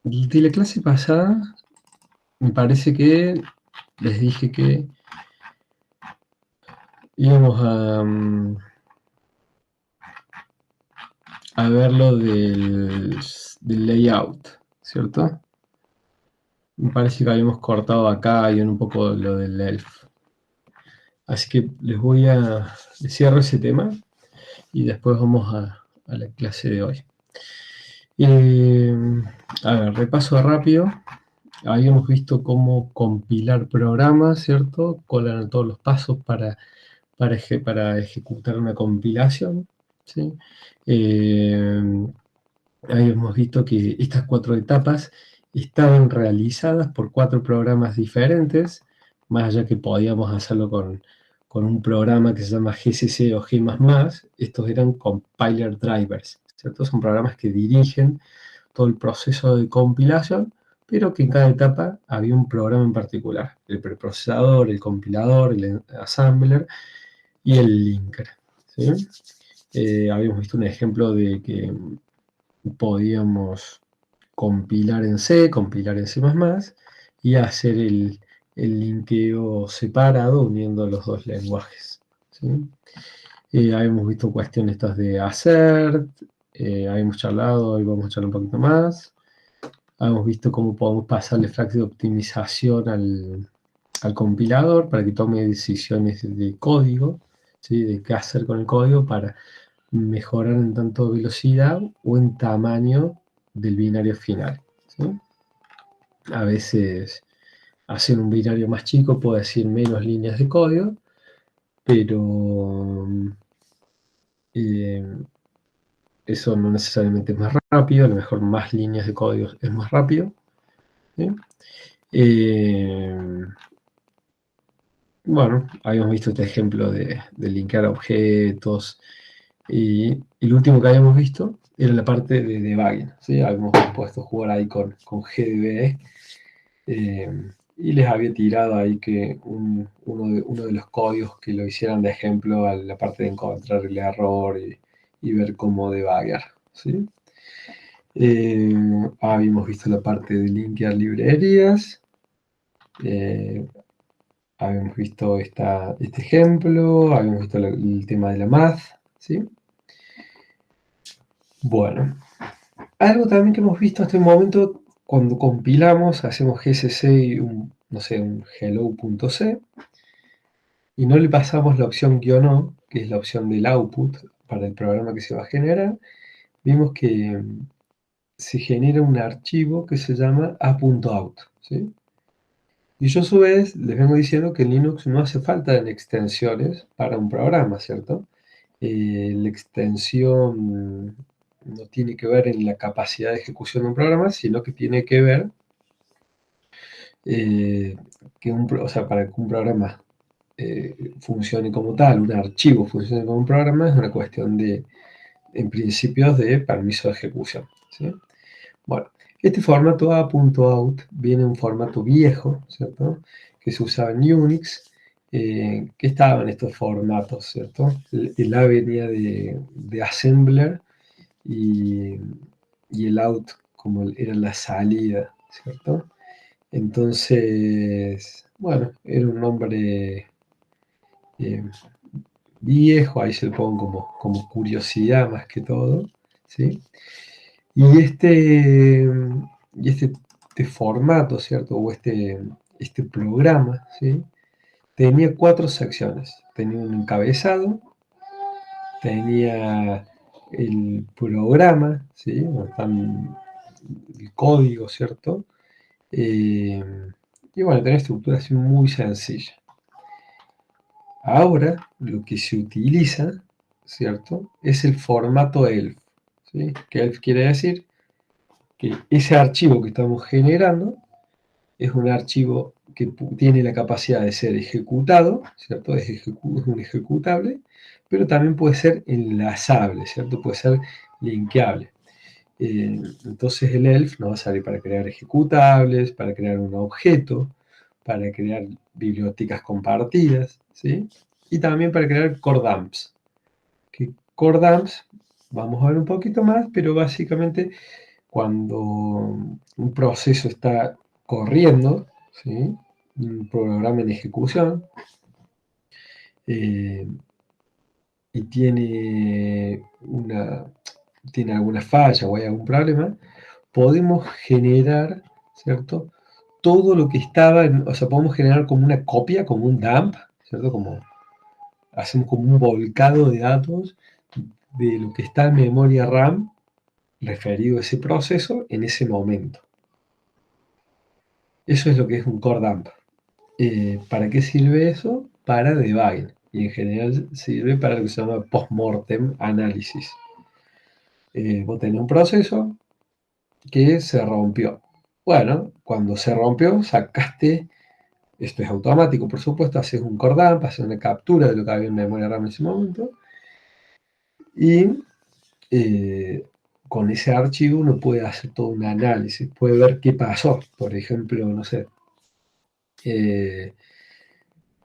De la clase pasada, me parece que les dije que íbamos a ver lo del layout, ¿cierto? Me parece que habíamos cortado acá y en un poco lo del ELF. Así que les cierro ese tema y después vamos a la clase de hoy. A ver, repaso rápido. Habíamos visto cómo compilar programas, ¿cierto? Cuáles eran todos los pasos para ejecutar una compilación, ¿sí? Eh, Habíamos visto que estas 4 etapas estaban realizadas por 4 programas diferentes, más allá que podíamos hacerlo con un programa que se llama GCC o G++, estos eran compiler drivers, ¿cierto? Son programas que dirigen todo el proceso de compilación, pero que en cada etapa había un programa en particular, el preprocesador, el compilador, el assembler y el linker, ¿sí? Habíamos visto un ejemplo de que podíamos compilar en C, compilar en C++ y hacer el linkeo separado uniendo los dos lenguajes, ¿sí? Habíamos visto cuestiones estas de assert, habíamos charlado, hoy vamos a charlar un poquito más. Habíamos visto cómo podemos pasarle flags de optimización al compilador para que tome decisiones de código, ¿sí? De qué hacer con el código para mejorar en tanto velocidad o en tamaño del binario final, ¿sí? A veces hacer un binario más chico puede decir menos líneas de código, pero eh, eso no necesariamente es más rápido, a lo mejor más líneas de código es más rápido, ¿sí? Bueno, habíamos visto este ejemplo de linkar objetos y el último que habíamos visto era la parte de debugging, ¿sí? Habíamos puesto a jugar ahí con GDB y les había tirado ahí que uno de los códigos que lo hicieran de ejemplo a la parte de encontrar el error y ver cómo debuggar, ¿sí? Habíamos visto la parte de linkear librerías, eh, habíamos visto este ejemplo, habíamos visto el tema de la math, ¿sí? Bueno, algo también que hemos visto hasta el momento, cuando compilamos, hacemos gcc y no sé, un hello.c, y no le pasamos la opción "-o", que es la opción del output para el programa que se va a generar, vimos que se genera un archivo que se llama a.out, ¿sí? Y yo a su vez les vengo diciendo que en Linux no hace falta en extensiones para un programa, ¿cierto? La extensión no tiene que ver en la capacidad de ejecución de un programa, sino que tiene que ver o sea, para que un programa funcione como tal, un archivo funcione como un programa, es una cuestión en principios de permiso de ejecución, ¿sí? Bueno, este formato a.out viene en un formato viejo, ¿cierto? Que se usaba en Unix, que estaba en estos formatos, ¿cierto? El A venía de assembler y el out como era la salida, ¿cierto? Entonces, bueno, era un nombre eh, viejo, ahí se lo pongo como curiosidad más que todo, ¿sí? Y este formato, ¿cierto? O este programa, ¿sí? Tenía 4 secciones. Tenía un encabezado, tenía el programa, ¿sí? Donde están el código, ¿cierto? Eh, y bueno, tenía estructura así muy sencilla. Ahora lo que se utiliza, ¿cierto? Es el formato ELF, ¿sí? Que ELF quiere decir que ese archivo que estamos generando es un archivo que tiene la capacidad de ser ejecutado, ¿cierto? Es un ejecutable, pero también puede ser enlazable, ¿cierto? Puede ser linkeable. Entonces el ELF nos va a servir para crear ejecutables, para crear un objeto, para crear bibliotecas compartidas, ¿sí? Y también para crear core dumps. Que core dumps, vamos a ver un poquito más, pero básicamente cuando un proceso está corriendo, ¿sí? Un programa en ejecución, eh, y tiene alguna falla o hay algún problema, podemos generar, ¿cierto? Todo lo que estaba, o sea, podemos generar como una copia, como un dump, ¿cierto? Hacemos como un volcado de datos de lo que está en memoria RAM referido a ese proceso en ese momento. Eso es lo que es un core dump. ¿Para qué sirve eso? Para debugging. Y en general sirve para lo que se llama post-mortem análisis. Vos tenés un proceso que se rompió. Bueno, cuando se rompió, sacaste, esto es automático, por supuesto, haces un core dump, haces una captura de lo que había en memoria RAM en ese momento, y con ese archivo uno puede hacer todo un análisis, puede ver qué pasó. Por ejemplo, no sé, eh,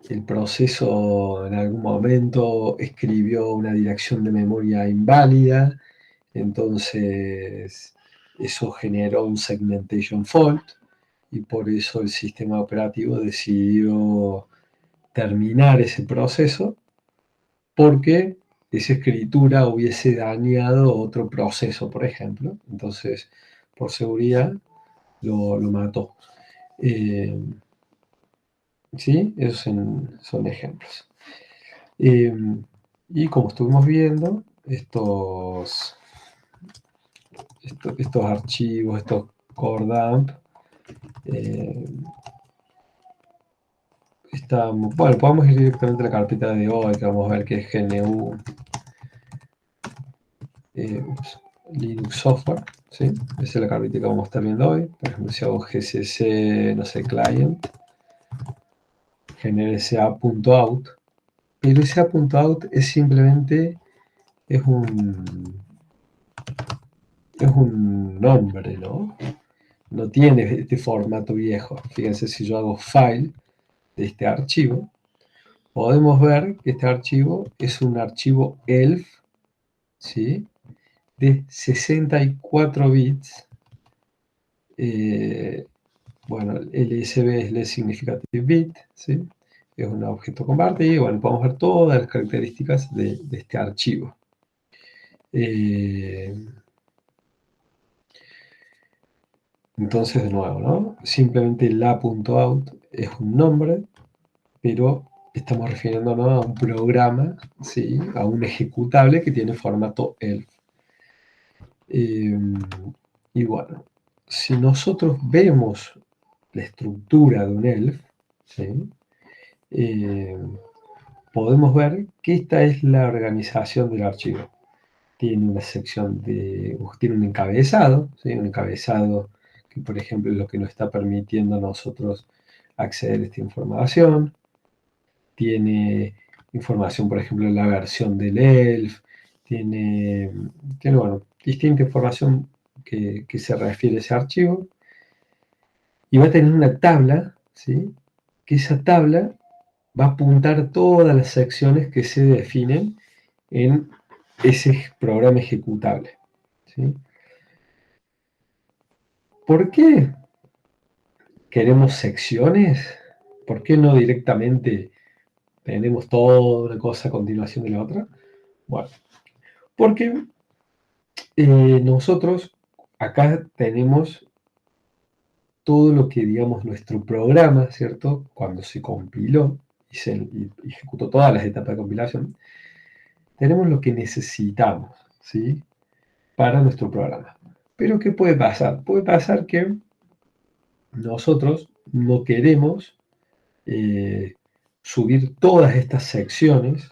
el proceso en algún momento escribió una dirección de memoria inválida, entonces eso generó un segmentation fault y por eso el sistema operativo decidió terminar ese proceso porque esa escritura hubiese dañado otro proceso, por ejemplo. Entonces, por seguridad, lo mató. ¿Sí? Esos son ejemplos. Y como estuvimos viendo, estos archivos, estos core dump, bueno, podemos ir directamente a la carpeta de hoy, que vamos a ver que es GNU Linux Software, ¿sí? Esa es la carpeta que vamos a estar viendo hoy. Por ejemplo, si hago gcc, no sé, client, genera sa.out, pero sa.out es simplemente, es un nombre, ¿no? No tiene este formato viejo. Fíjense, si yo hago file de este archivo, podemos ver que este archivo es un archivo ELF, ¿sí? De 64 bits. Bueno, LSB es Less Significative Bit, ¿sí? Es un objeto compartido. Bueno, podemos ver todas las características de este archivo. Entonces, de nuevo, ¿no? Simplemente la.out es un nombre, pero estamos refiriéndonos a un programa, ¿sí? A un ejecutable que tiene formato ELF. Y bueno, si nosotros vemos la estructura de un ELF, ¿sí? Podemos ver que esta es la organización del archivo. Tiene una sección tiene un encabezado, ¿sí? Un encabezado que, por ejemplo, es lo que nos está permitiendo a nosotros acceder a esta información. Tiene información, por ejemplo, la versión del ELF, tiene bueno, distinta información que se refiere a ese archivo, y va a tener una tabla, ¿sí? Que esa tabla va a apuntar todas las secciones que se definen en ese programa ejecutable, ¿sí? ¿Por qué queremos secciones? ¿Por qué no directamente tenemos toda una cosa a continuación de la otra? Bueno, porque nosotros acá tenemos todo lo que, digamos, nuestro programa, ¿cierto? Cuando se compiló y ejecutó todas las etapas de compilación, tenemos lo que necesitamos, ¿sí? Para nuestro programa. Pero ¿qué puede pasar? Puede pasar que nosotros no queremos subir todas estas secciones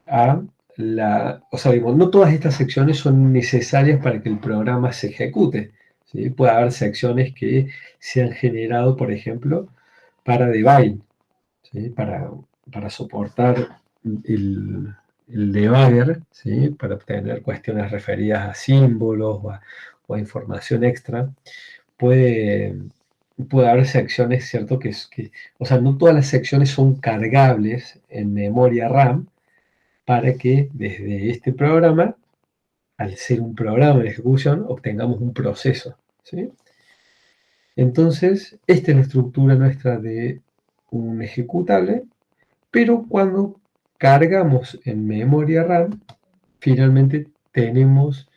o sea, digamos, no todas estas secciones son necesarias para que el programa se ejecute, ¿sí? Puede haber secciones que se han generado, por ejemplo, para debugging, ¿sí? Para soportar el debugger, ¿sí? Para obtener cuestiones referidas a símbolos o a información extra. Puede, puede haber secciones, ¿cierto? O sea, no todas las secciones son cargables en memoria RAM para que desde este programa al ser un programa de ejecución, obtengamos un proceso, ¿sí? Entonces, esta es la estructura nuestra de un ejecutable, pero cuando cargamos en memoria RAM, finalmente tenemos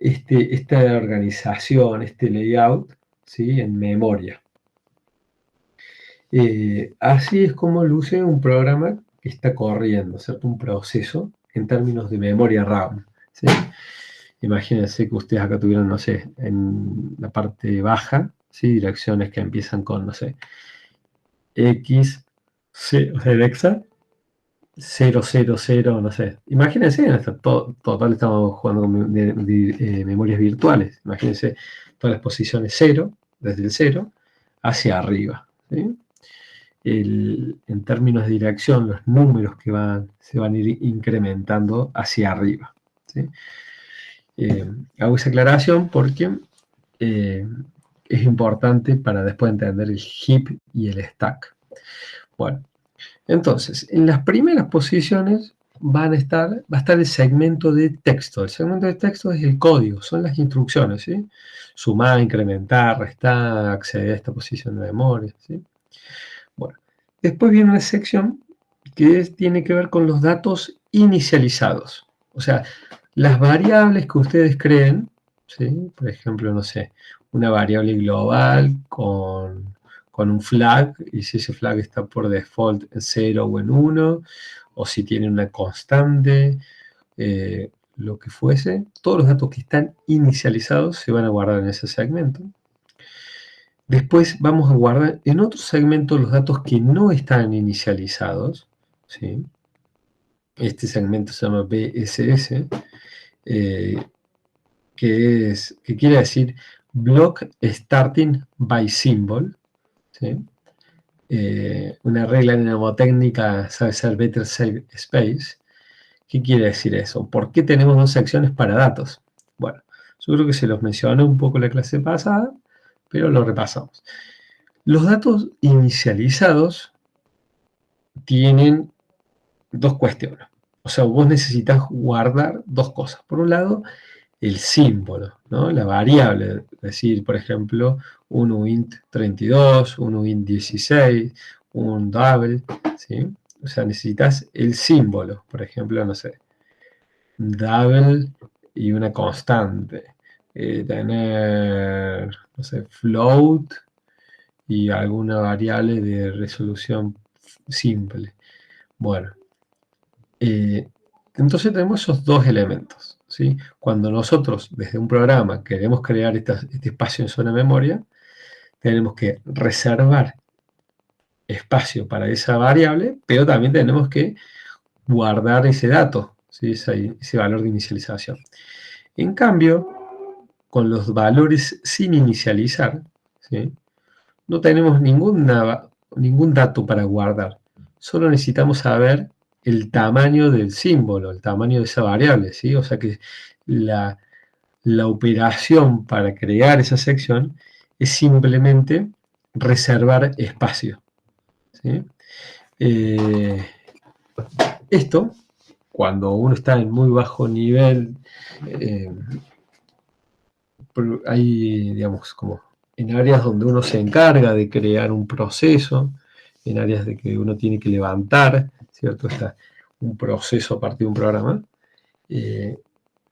esta organización, este layout, ¿sí? En memoria. Así es como luce un programa que está corriendo, ¿cierto? Un proceso en términos de memoria RAM, ¿sí? Imagínense que ustedes acá tuvieran, no sé, en la parte baja, ¿sí? Direcciones que empiezan con, no sé, X, C, o sea, el hexa, 000, no sé. Imagínense, total estamos jugando con memorias virtuales. Imagínense todas las posiciones 0, desde el 0 hacia arriba, ¿sí? En términos de dirección, los números que se van a ir incrementando hacia arriba, ¿sí? Hago esa aclaración porque eh, es importante para después entender el heap y el stack. Bueno, entonces, en las primeras posiciones va a estar el segmento de texto. El segmento de texto es el código, son las instrucciones, ¿sí? Sumar, incrementar, restar, acceder a esta posición de memoria, ¿sí? Bueno, después viene una sección que tiene que ver con los datos inicializados. O sea, las variables que ustedes creen, ¿sí? Por ejemplo, no sé, una variable global con un flag, y si ese flag está por default en 0 o en 1, o si tiene una constante, lo que fuese, todos los datos que están inicializados se van a guardar en ese segmento. Después vamos a guardar en otro segmento los datos que no están inicializados, ¿sí? Este segmento se llama BSS, eh, que quiere decir Block Starting by Symbol, ¿sí? Una regla mnemotécnica sabe ser Better Save Space. ¿Qué quiere decir eso? ¿Por qué tenemos dos secciones para datos? Bueno, yo creo que se los mencioné un poco en la clase pasada, pero lo repasamos. Los datos inicializados tienen dos cuestiones. O sea, vos necesitas guardar dos cosas. Por un lado, el símbolo, ¿no? La variable, es decir, por ejemplo, un uint 32, un uint 16, un double, ¿sí? O sea, necesitas el símbolo, por ejemplo, no sé, double y una constante. Tener, no sé, float y alguna variable de resolución simple. Bueno, entonces tenemos esos dos elementos, ¿sí? Cuando nosotros desde un programa queremos crear este espacio en zona de memoria, tenemos que reservar espacio para esa variable, pero también tenemos que guardar ese dato, ¿sí? Ese valor de inicialización. En cambio, con los valores sin inicializar, ¿sí? No tenemos ningún dato para guardar. Solo necesitamos saber el tamaño del símbolo, el tamaño de esa variable, ¿sí? O sea que la, la operación para crear esa sección es simplemente reservar espacio, ¿sí? Eh, Esto, cuando uno está en muy bajo nivel, eh, hay, digamos, como en áreas donde uno se encarga de crear un proceso, en áreas de que uno tiene que levantar, ¿cierto? Está un proceso a partir de un programa.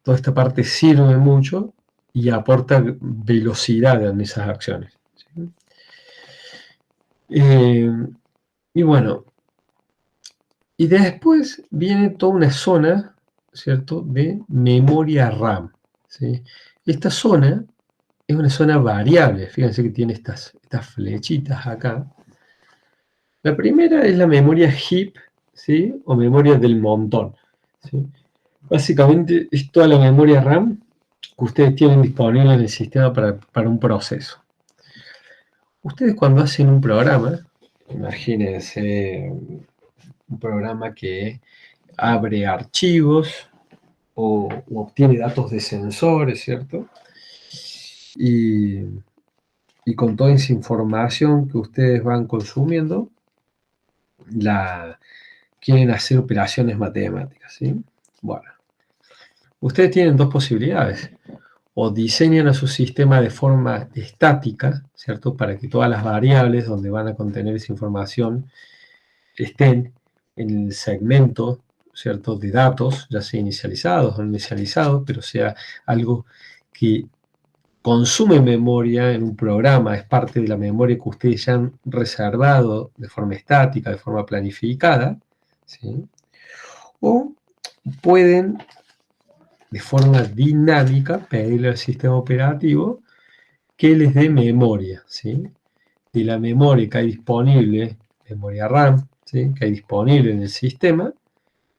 Toda esta parte sirve mucho y aporta velocidad en esas acciones, ¿sí? Y bueno, y después viene toda una zona, ¿cierto?, de memoria RAM, ¿sí? Esta zona es una zona variable, fíjense que tiene estas flechitas acá. La primera es la memoria heap, ¿sí? O memoria del montón, ¿sí? Básicamente es toda la memoria RAM que ustedes tienen disponible en el sistema para un proceso. Ustedes cuando hacen un programa, imagínense un programa que abre archivos o obtiene datos de sensores, ¿cierto? Y, y con toda esa información que ustedes van consumiendo, quieren hacer operaciones matemáticas, ¿sí? Bueno, ustedes tienen dos posibilidades. O diseñan a su sistema de forma estática, ¿cierto? Para que todas las variables donde van a contener esa información estén en el segmento, ¿cierto? De datos, ya sea inicializados o no inicializados, pero sea algo que consume memoria en un programa, es parte de la memoria que ustedes ya han reservado de forma estática, de forma planificada, ¿sí? O pueden de forma dinámica pedirle al sistema operativo que les dé memoria, ¿sí? De la memoria que hay disponible, memoria RAM, ¿sí? Que hay disponible en el sistema,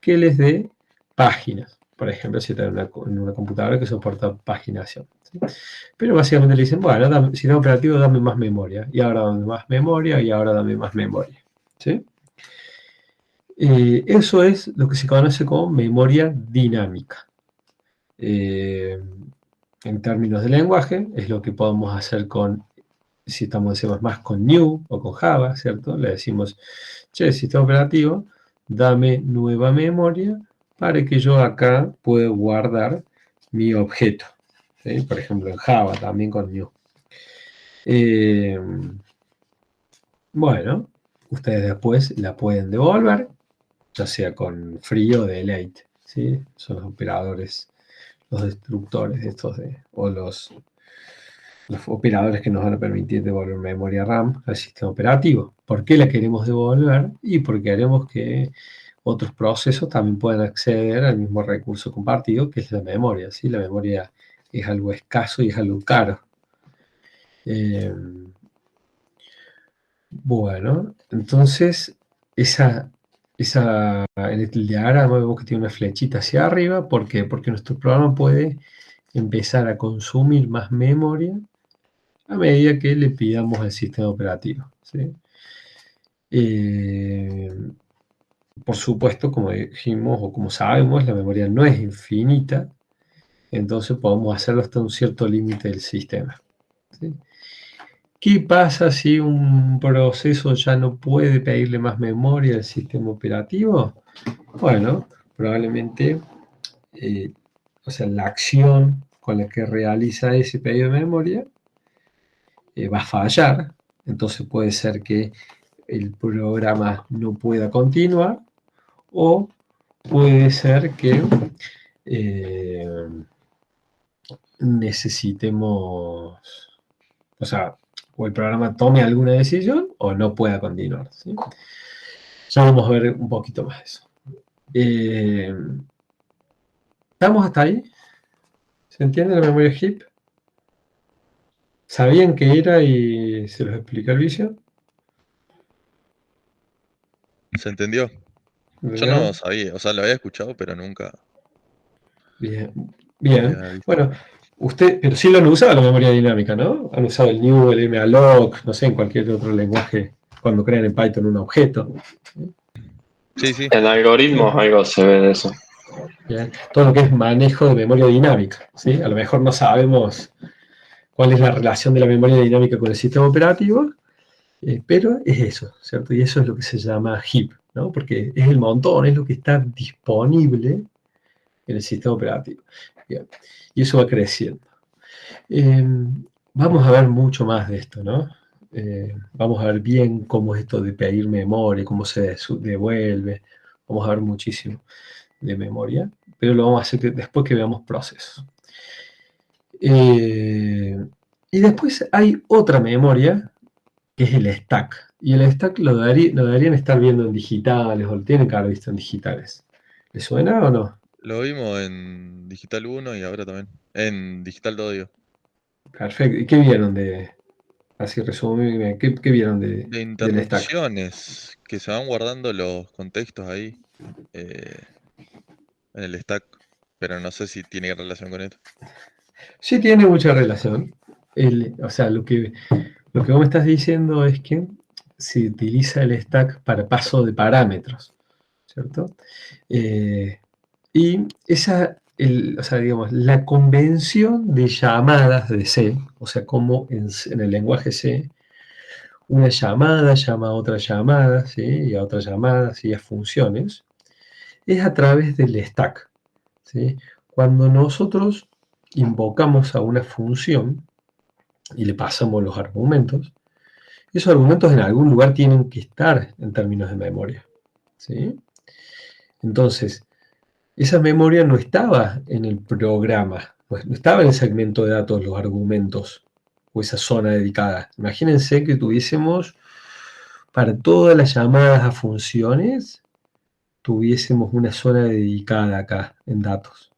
que les dé páginas. Por ejemplo, si están en una computadora que soporta paginación, ¿sí? Pero básicamente le dicen, bueno, sistema operativo, dame más memoria, y ahora dame más memoria, y ahora dame más memoria, ¿sí? Eso es lo que se conoce como memoria dinámica. Eh, en términos de lenguaje, es lo que podemos hacer con, si estamos en C++, con new o con Java, ¿cierto? Le decimos, che, sistema operativo, dame nueva memoria para que yo acá pueda guardar mi objeto, ¿sí? Por ejemplo, en Java también con new. Bueno, ustedes después la pueden devolver, ya sea con free o delete, ¿sí? Son los operadores, los destructores de estos o los operadores que nos van a permitir devolver memoria RAM al sistema operativo. ¿Por qué la queremos devolver? Y porque queremos que otros procesos también puedan acceder al mismo recurso compartido, que es la memoria, ¿sí? La memoria es algo escaso y es algo caro. Bueno, entonces, en el diagrama vemos que tiene una flechita hacia arriba. ¿Por qué? Porque nuestro programa puede empezar a consumir más memoria a medida que le pidamos al sistema operativo, ¿sí? Por supuesto, como dijimos o como sabemos, la memoria no es infinita, entonces podemos hacerlo hasta un cierto límite del sistema, ¿sí? ¿Qué pasa si un proceso ya no puede pedirle más memoria al sistema operativo? Bueno, probablemente, o sea, la acción con la que realiza ese pedido de memoria va a fallar, entonces puede ser que el programa no pueda continuar, o puede ser que necesitemos, o sea, o el programa tome alguna decisión o no pueda continuar, ¿sí? Ya vamos a ver un poquito más de eso. ¿Estamos hasta ahí? ¿Se entiende la memoria heap? ¿Sabían qué era y se los explica el vicio? ¿Se entendió? Yo no ¿Entendieron? sabía, o sea, lo había escuchado, pero nunca Bien. lo Bien. había visto. Bueno, pero sí lo han usado la memoria dinámica, ¿no? Han usado el new, el malloc, no sé, en cualquier otro lenguaje, cuando crean en Python un objeto. Sí, sí. En algoritmos Bien. algo se ve de eso. Bien. Todo lo que es manejo de memoria dinámica, ¿sí? A lo mejor no sabemos cuál es la relación de la memoria dinámica con el sistema operativo, pero es eso, ¿cierto? Y eso es lo que se llama heap, ¿no? Porque es el montón, es lo que está disponible en el sistema operativo. Bien. Y eso va creciendo. Vamos a ver mucho más de esto, ¿no? Vamos a ver bien cómo es esto de pedir memoria, cómo se devuelve. Vamos a ver muchísimo de memoria, pero lo vamos a hacer después que veamos procesos. Y después hay otra memoria, que es el stack. Y el stack lo deberían estar viendo en digitales, o lo tienen que haber visto en digitales. ¿Les suena o no? Lo vimos en Digital 1 y ahora también. En Digital 2, digo. Perfecto. ¿Y qué vieron así resumidamente, qué vieron De del stack? interrupciones, que se van guardando los contextos ahí, eh, en el stack. Pero no sé si tiene relación con esto. Sí tiene mucha relación. O sea, lo que vos me estás diciendo es que se utiliza el stack para paso de parámetros, ¿cierto? Y o sea, digamos, la convención de llamadas de C, o sea, como en el lenguaje C, una llamada llama a otra llamada, ¿sí? Y a otra llamada, ¿sí? A funciones, es a través del stack, ¿sí? Cuando nosotros invocamos a una función y le pasamos los argumentos, esos argumentos en algún lugar tienen que estar en términos de memoria, ¿sí? Entonces, esa memoria no estaba en el programa, no estaba en el segmento de datos los argumentos o esa zona dedicada. Imagínense que tuviésemos para todas las llamadas a funciones, tuviésemos una zona dedicada acá en datos.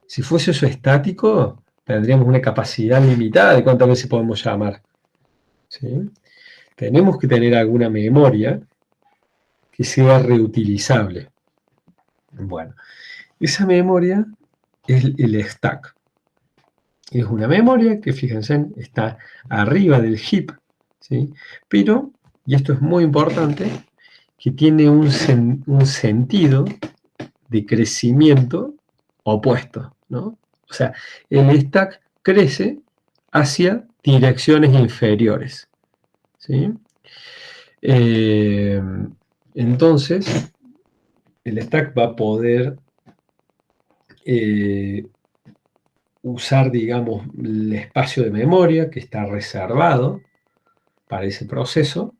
Si fuese eso estático, tendríamos una capacidad limitada de cuántas veces podemos llamar, ¿sí? Tenemos que tener alguna memoria que sea reutilizable. Bueno, esa memoria es el stack. Es una memoria que, fíjense, está arriba del heap, ¿sí? Pero, y esto es muy importante, que tiene un sentido de crecimiento opuesto, ¿no? O sea, el stack crece hacia direcciones inferiores, ¿sí? Entonces, el stack va a poder usar, digamos, el espacio de memoria que está reservado para ese proceso,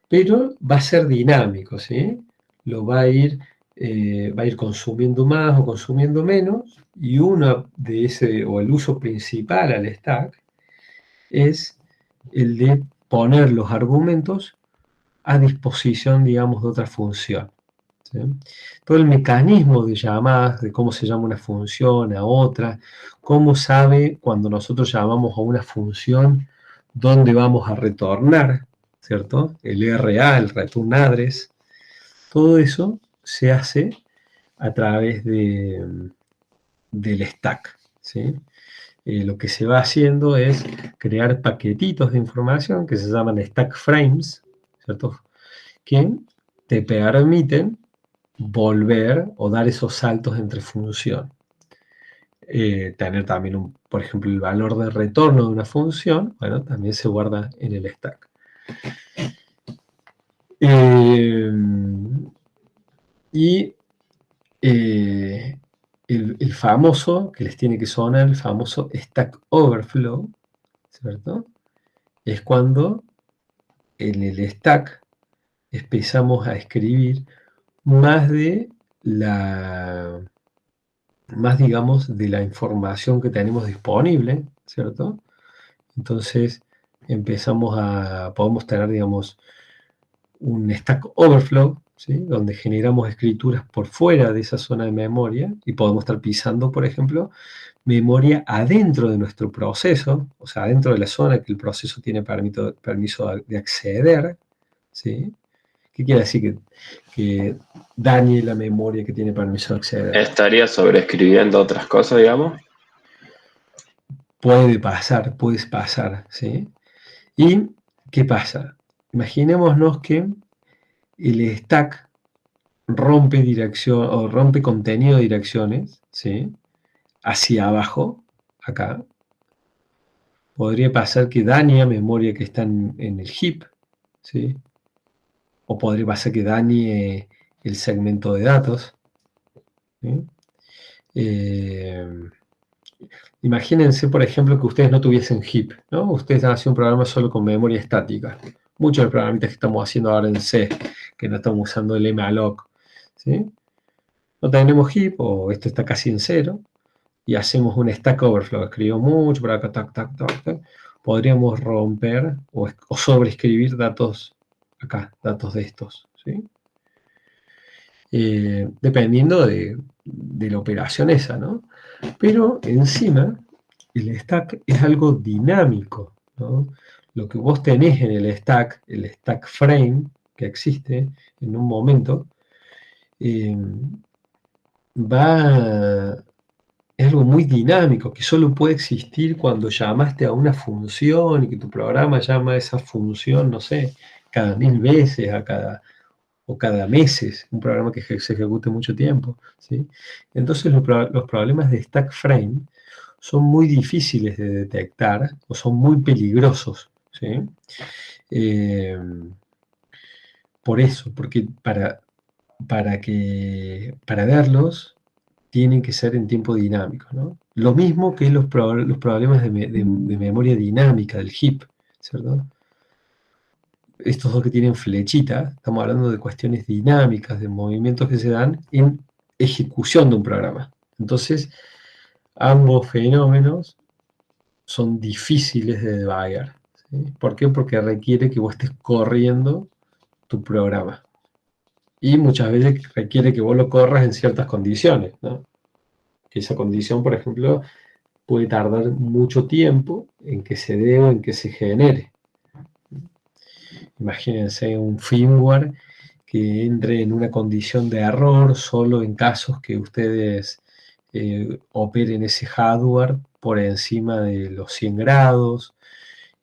pero va a ser dinámico, ¿sí? Lo va a ir consumiendo más o consumiendo menos, y uno de ese, o el uso principal al stack, es el de poner los argumentos a disposición, digamos, de otra función, ¿sí? Todo el mecanismo de llamadas, de cómo se llama una función a otra, cómo sabe cuando nosotros llamamos a una función dónde vamos a retornar, ¿cierto? El RA, el return address, todo eso se hace a través del stack, ¿sí? Lo que se va haciendo es crear paquetitos de información que se llaman stack frames, ¿cierto? Que te permiten volver o dar esos saltos entre función. Tener también, por ejemplo, el valor de retorno de una función, bueno, también se guarda en el stack. Y el famoso, que les tiene que sonar, el famoso Stack Overflow, ¿cierto? Es cuando en el stack empezamos a escribir más de la, más digamos, de la información que tenemos disponible, ¿cierto? Entonces podemos tener, digamos, un Stack Overflow, ¿sí? Donde generamos escrituras por fuera de esa zona de memoria y podemos estar pisando, por ejemplo, memoria adentro de nuestro proceso, o sea, adentro de la zona que el proceso tiene permiso de acceder, ¿sí? ¿Qué quiere decir? Que dañe la memoria que tiene permiso de acceder. ¿Estaría sobreescribiendo otras cosas, digamos? Puede pasar, ¿sí? ¿Y qué pasa? Imaginémonos que el stack rompe dirección o rompe contenido de direcciones, ¿sí? Hacia abajo, acá. Podría pasar que dañe memoria que está en el heap, ¿sí? O podría pasar que dañe el segmento de datos, ¿sí? Imagínense, por ejemplo, que ustedes no tuviesen heap, ¿no? Ustedes están haciendo un programa solo con memoria estática. Muchos de los programitas que estamos haciendo ahora en C, que no estamos usando el malloc, ¿sí? No tenemos heap, o esto está casi en cero, y hacemos un stack overflow. Escribo mucho por acá, tac, tac, tac, tac. Podríamos romper o sobreescribir datos acá, datos de estos, ¿sí? Dependiendo de la operación esa, ¿no? Pero encima, el stack es algo dinámico, ¿no? Lo que vos tenés en el stack frame que existe en un momento, eh, es algo muy dinámico, que solo puede existir cuando llamaste a una función y que tu programa llama a esa función, no sé, cada 1000 veces, o cada meses, un programa que se ejecute mucho tiempo, ¿sí? Entonces los problemas de stack frame son muy difíciles de detectar o son muy peligrosos, ¿sí? Eh, por eso, porque para verlos tienen que ser en tiempo dinámico, ¿no? Lo mismo que los problemas de memoria dinámica del heap, ¿cierto? Estos dos que tienen flechita, estamos hablando de cuestiones dinámicas, de movimientos que se dan en ejecución de un programa. Entonces, ambos fenómenos son difíciles de debugar, ¿sí? ¿Por qué? Porque requiere que vos estés corriendo tu programa. Y muchas veces requiere que vos lo corras en ciertas condiciones, ¿no? Que esa condición, por ejemplo, puede tardar mucho tiempo en que se dé o en que se genere. Imagínense un firmware que entre en una condición de error solo en casos que ustedes operen ese hardware por encima de los 100 grados,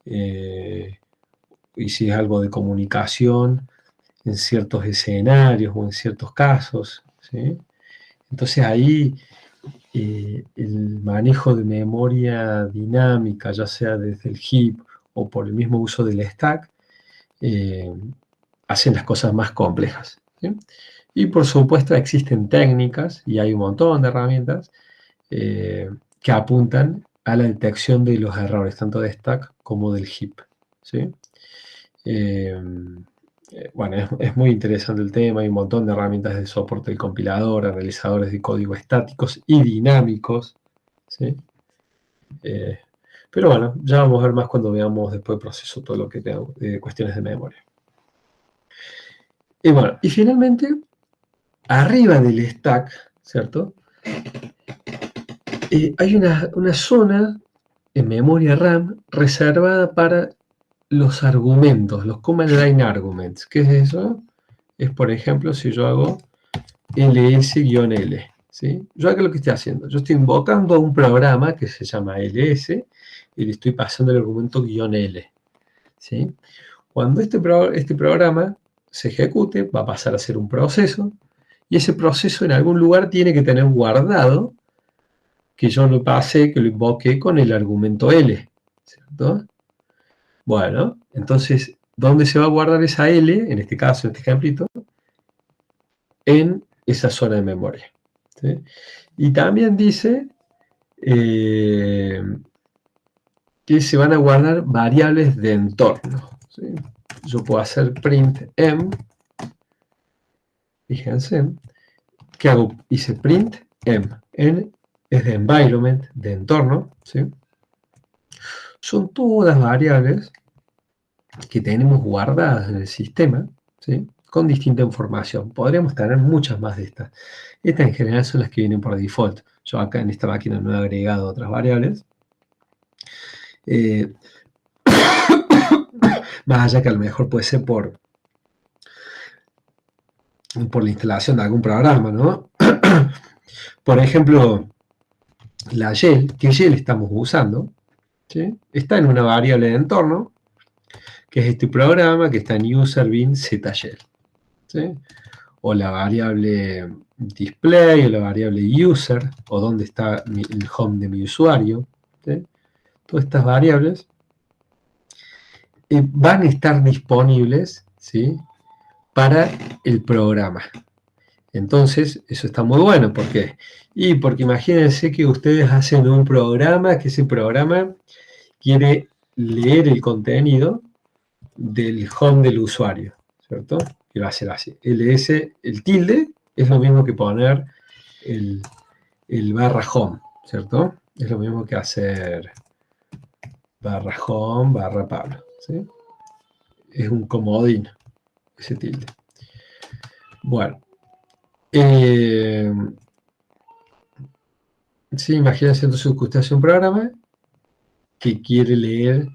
y si es algo de comunicación en ciertos escenarios o en ciertos casos, ¿sí? Entonces ahí el manejo de memoria dinámica, ya sea desde el heap o por el mismo uso del stack, hacen las cosas más complejas, ¿sí? Y por supuesto existen técnicas, y hay un montón de herramientas, que apuntan a la detección de los errores, tanto de stack como del heap, ¿sí? Bueno, es muy interesante el tema, hay un montón de herramientas de soporte del compilador, analizadores de código estáticos y dinámicos, ¿sí? Pero bueno, ya vamos a ver más cuando veamos después el proceso, todo lo que tenga de cuestiones de memoria. Y bueno, y finalmente, arriba del stack, ¿cierto? Hay una zona en memoria RAM reservada para los argumentos, los command line arguments. ¿Qué es eso? Es, por ejemplo, si yo hago ls-l, ¿sí? Yo acá lo que estoy haciendo, yo estoy invocando a un programa que se llama ls y le estoy pasando el argumento -l, ¿sí? Cuando este programa se ejecute, va a pasar a ser un proceso, y ese proceso en algún lugar tiene que tener guardado que yo lo pasé, que lo invoqué con el argumento L, ¿cierto? Bueno, entonces, ¿dónde se va a guardar esa L, en este caso, en este ejemplito? En esa zona de memoria, ¿sí? Y también dice que se van a guardar variables de entorno, ¿sí? Yo puedo hacer print m, fíjense, ¿qué hago? Hice print m, n es de environment, de entorno, ¿sí? Son todas variables que tenemos guardadas en el sistema, ¿sí? Con distinta información. Podríamos tener muchas más de estas. Estas en general son las que vienen por default. Yo acá en esta máquina no he agregado otras variables. Más allá que a lo mejor puede ser por la instalación de algún programa, ¿no? Por ejemplo, la YEL, ¿qué YEL estamos usando? ¿Sí? Está en una variable de entorno, que es este programa que está en user bin ZYEL, ¿sí? O la variable display, o la variable user, o dónde está el home de mi usuario, ¿sí? Todas estas variables van a estar disponibles, ¿sí? Para el programa. Entonces, eso está muy bueno. ¿Por qué? Y porque imagínense que ustedes hacen un programa, que ese programa quiere leer el contenido del home del usuario, ¿cierto? Que va a ser así. ls, el tilde, es lo mismo que poner el /home, ¿cierto? Es lo mismo que hacer /home, /Pablo, ¿sí? Es un comodín, ese tilde. Bueno. Sí, imagínense entonces que usted hace un programa que quiere leer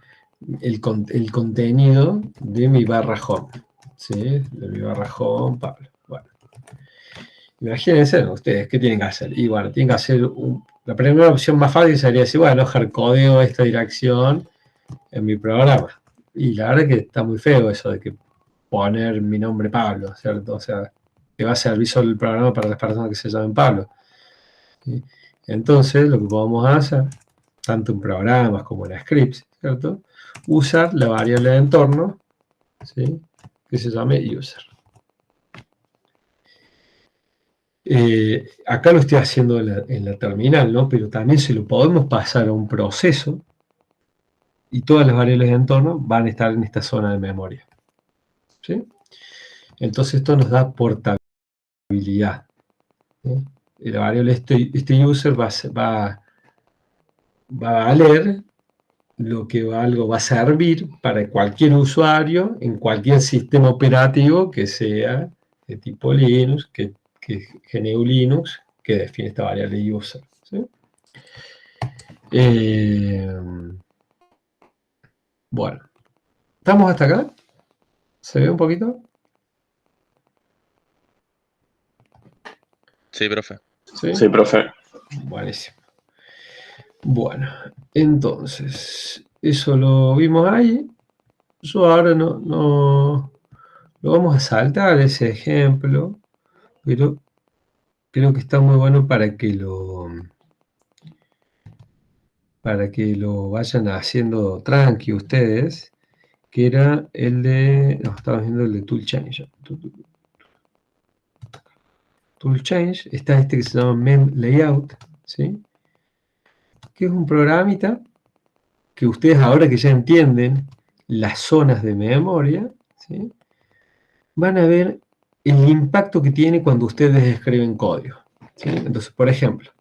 el contenido de mi /home, ¿sí? De mi /home, Pablo. Bueno. Imagínense ustedes, ¿qué tienen que hacer? Y bueno, tienen que hacer la primera opción más fácil sería decir, bueno, hardcodeo esta dirección en mi programa. Y la verdad que está muy feo eso de que poner mi nombre Pablo, ¿cierto? O sea, que va a servir solo el programa para las personas que se llamen Pablo, ¿sí? Entonces, lo que podemos hacer, tanto en programas como en scripts, ¿cierto? Usar la variable de entorno, ¿sí? Que se llame user. Acá lo estoy haciendo en la terminal, ¿no? Pero también se lo podemos pasar a un proceso y todas las variables de entorno van a estar en esta zona de memoria. ¿Sí? Entonces esto nos da portabilidad. ¿Sí? La variable este user va a valer lo que algo va a servir para cualquier usuario en cualquier sistema operativo que sea de tipo Linux, que GNU Linux, que define esta variable user. ¿Sí? Bueno, ¿estamos hasta acá? ¿Se ve un poquito? Sí, profe. Sí, Sí, profe. buenísimo. Bueno, entonces, eso lo vimos ahí. Yo ahora no lo vamos a saltar ese ejemplo, pero creo que está muy bueno para que lo vayan haciendo tranqui ustedes, que era el de, no, estamos viendo el de Tool Change. Tool Change, está este que se llama Mem Layout, ¿sí? Que es un programita que ustedes ahora que ya entienden las zonas de memoria, ¿sí? Van a ver el impacto que tiene cuando ustedes escriben código. ¿Sí? Entonces, por ejemplo,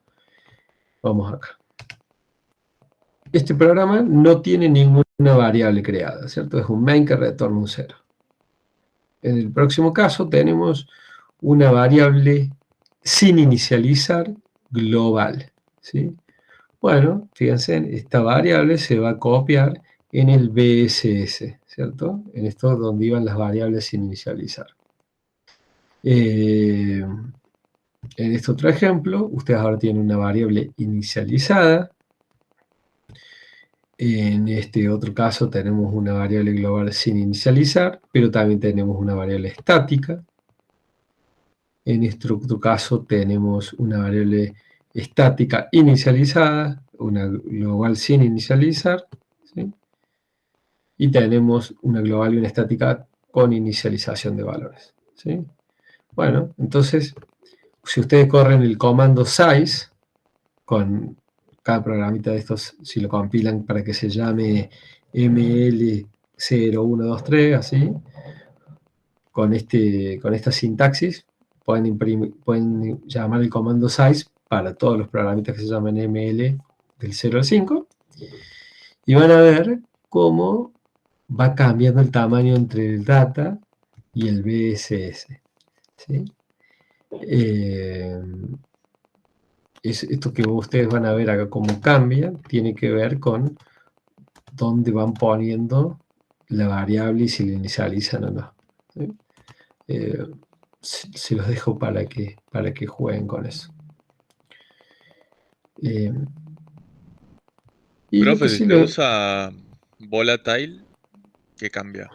vamos acá. Este programa no tiene ninguna variable creada, ¿cierto? Es un main que retorna un 0. En el próximo caso tenemos una variable sin inicializar global, ¿sí? Bueno, fíjense, esta variable se va a copiar en el BSS, ¿cierto? En esto donde iban las variables sin inicializar. En este otro ejemplo, ustedes ahora tienen una variable inicializada. En este otro caso tenemos una variable global sin inicializar, pero también tenemos una variable estática. En este otro caso tenemos una variable estática inicializada, una global sin inicializar, ¿sí? Y tenemos una global y una estática con inicialización de valores, ¿sí? Bueno, entonces, si ustedes corren el comando size, con cada programita de estos, si lo compilan para que se llame ML0123, así, con esta sintaxis, pueden llamar el comando size para todos los programitas que se llaman ML del 0 al 5, y van a ver cómo va cambiando el tamaño entre el data y el BSS. ¿Sí? Esto que ustedes van a ver acá cómo cambia, tiene que ver con dónde van poniendo la variable y si la inicializan o no. ¿Sí? Se los dejo para que jueguen con eso. Y lo que Profe, si sí se usa volatile, ¿qué cambia?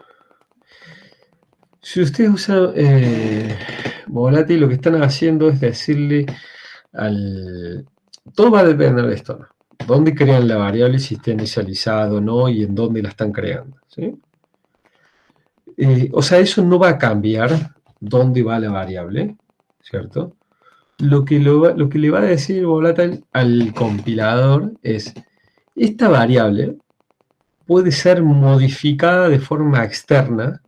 si ustedes usan volátil, lo que están haciendo es decirle todo va a depender de esto, ¿no? Dónde crean la variable, si está inicializado o no, y en dónde la están creando, ¿sí? O sea, eso no va a cambiar dónde va la variable, ¿cierto? Lo que le va a decir volatile al compilador es, esta variable puede ser modificada de forma externa,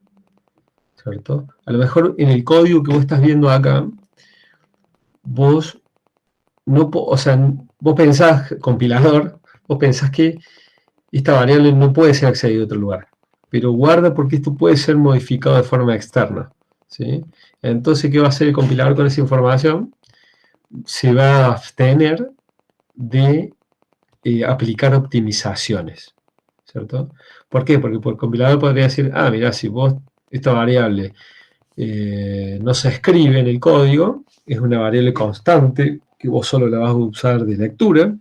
¿cierto? A lo mejor en el código que vos estás viendo acá, vos no, o sea, vos pensás, compilador, vos pensás que esta variable no puede ser accedida a otro lugar, pero guarda porque esto puede ser modificado de forma externa, ¿sí? Entonces, ¿qué va a hacer el compilador con esa información? Se va a abstener de aplicar optimizaciones, ¿cierto? ¿Por qué? Porque el compilador podría decir, mira, si vos esta variable no se escribe en el código, es una variable constante que vos solo la vas a usar de lectura,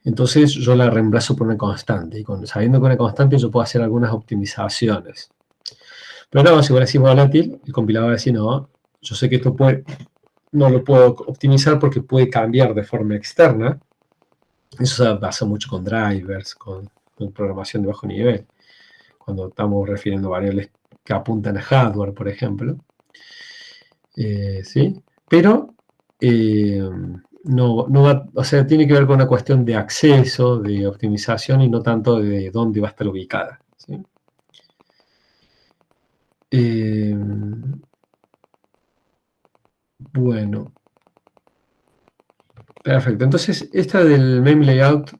entonces yo la reemplazo por una constante, y sabiendo que una constante yo puedo hacer algunas optimizaciones. Pero no, si vos decís volátil, el compilador va a decir, no, yo sé que esto no lo puedo optimizar porque puede cambiar de forma externa. Eso se pasa mucho con drivers, con programación de bajo nivel, cuando estamos refiriendo a variables que apuntan a hardware, por ejemplo. ¿Sí? pero no va, o sea, tiene que ver con una cuestión de acceso, de optimización y no tanto de dónde va a estar ubicada, ¿sí? Bueno, perfecto. Entonces, esta del meme layout,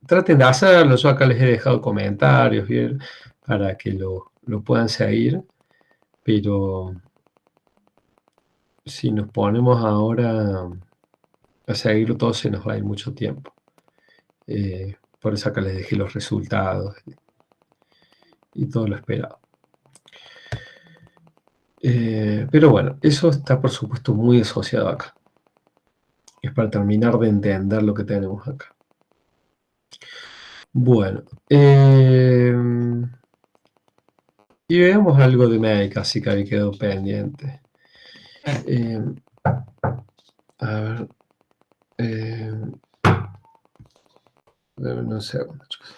traten de hacerlo. Yo acá les he dejado comentarios bien, para que lo puedan seguir, pero si nos ponemos ahora a seguirlo todo, se nos va a ir mucho tiempo. Por eso acá les dejé los resultados y todo lo esperado. Pero bueno, eso está por supuesto muy asociado acá. Es para terminar de entender lo que tenemos acá. Bueno, y veamos algo de Make, así que había quedado pendiente. A ver, dame un segundo, chicos.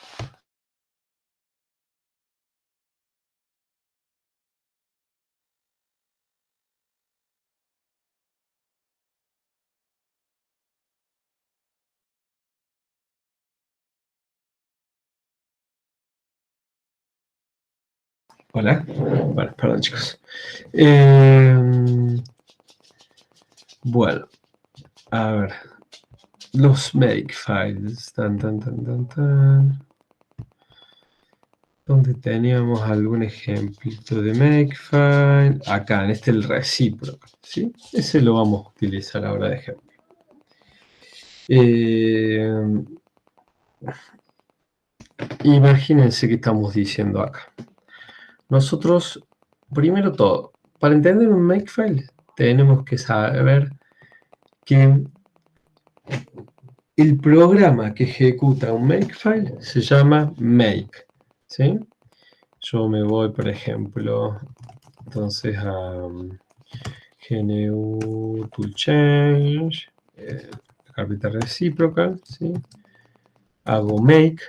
Hola. Bueno, perdón, chicos. Bueno, a ver. Los makefiles. ¿Dónde teníamos algún ejemplito de makefile? Acá, en este el recíproco, ¿sí? Ese lo vamos a utilizar ahora de ejemplo. Imagínense que estamos diciendo acá. Nosotros, primero todo, para entender un makefile, tenemos que saber que el programa que ejecuta un makefile se llama make, ¿sí? Yo me voy, por ejemplo, entonces a GNU toolchain, la carpeta reciprocal, ¿sí? Hago make,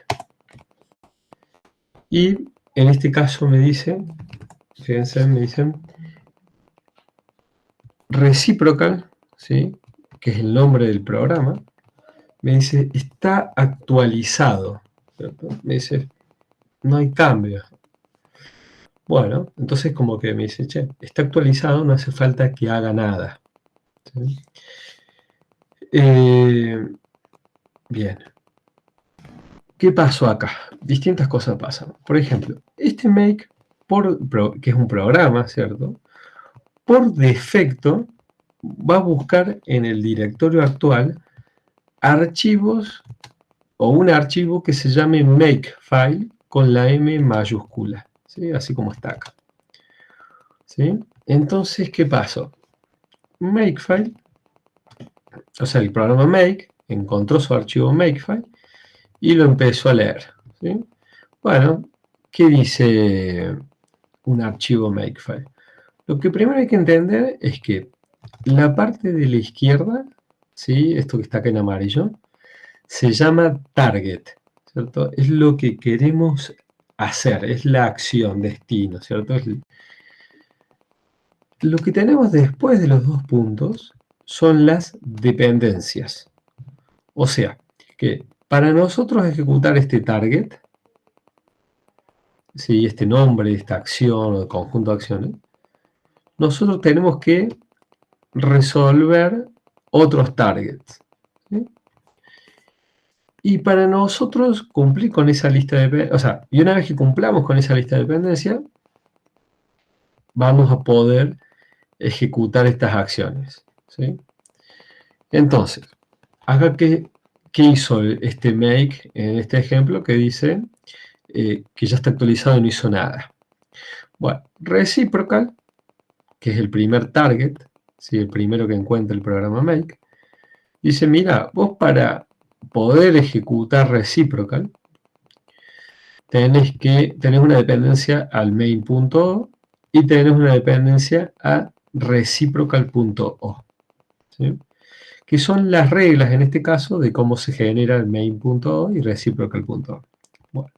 y en este caso me dice, fíjense, me dicen reciprocal, ¿sí? Que es el nombre del programa, me dice está actualizado, ¿cierto? Me dice no hay cambio. Bueno, entonces como que me dice, che, está actualizado, no hace falta que haga nada, ¿sí? Bien. ¿Qué pasó acá? Distintas cosas pasan. Por ejemplo, este make, que es un programa, ¿cierto? Por defecto va a buscar en el directorio actual archivos o un archivo que se llame makefile con la M mayúscula, ¿sí? Así como está acá, ¿sí? Entonces, ¿qué pasó? Makefile, o sea, el programa make encontró su archivo makefile y lo empezó a leer, ¿sí? Bueno, ¿qué dice un archivo makefile? Lo que primero hay que entender es que la parte de la izquierda, ¿sí? Esto que está acá en amarillo, se llama target, ¿cierto? Es lo que queremos hacer, es la acción, destino, ¿cierto? Lo que tenemos después de los dos puntos son las dependencias. O sea, que para nosotros ejecutar este target, ¿sí? Este nombre, esta acción o conjunto de acciones, nosotros tenemos que resolver otros targets, ¿sí? Y para nosotros cumplir con esa lista de dependencias, o sea, y una vez que cumplamos con esa lista de dependencias, vamos a poder ejecutar estas acciones, ¿sí? Entonces, acá ¿qué hizo este make en este ejemplo que dice que ya está actualizado y no hizo nada? Bueno, reciprocal, que es el primer target, ¿sí? El primero que encuentra el programa make, dice, mira, vos para poder ejecutar reciprocal, tenés una dependencia al main.o y tenés una dependencia a reciprocal.o, ¿sí? Que son las reglas, en este caso, de cómo se genera el main.o y reciprocal.o. Bueno,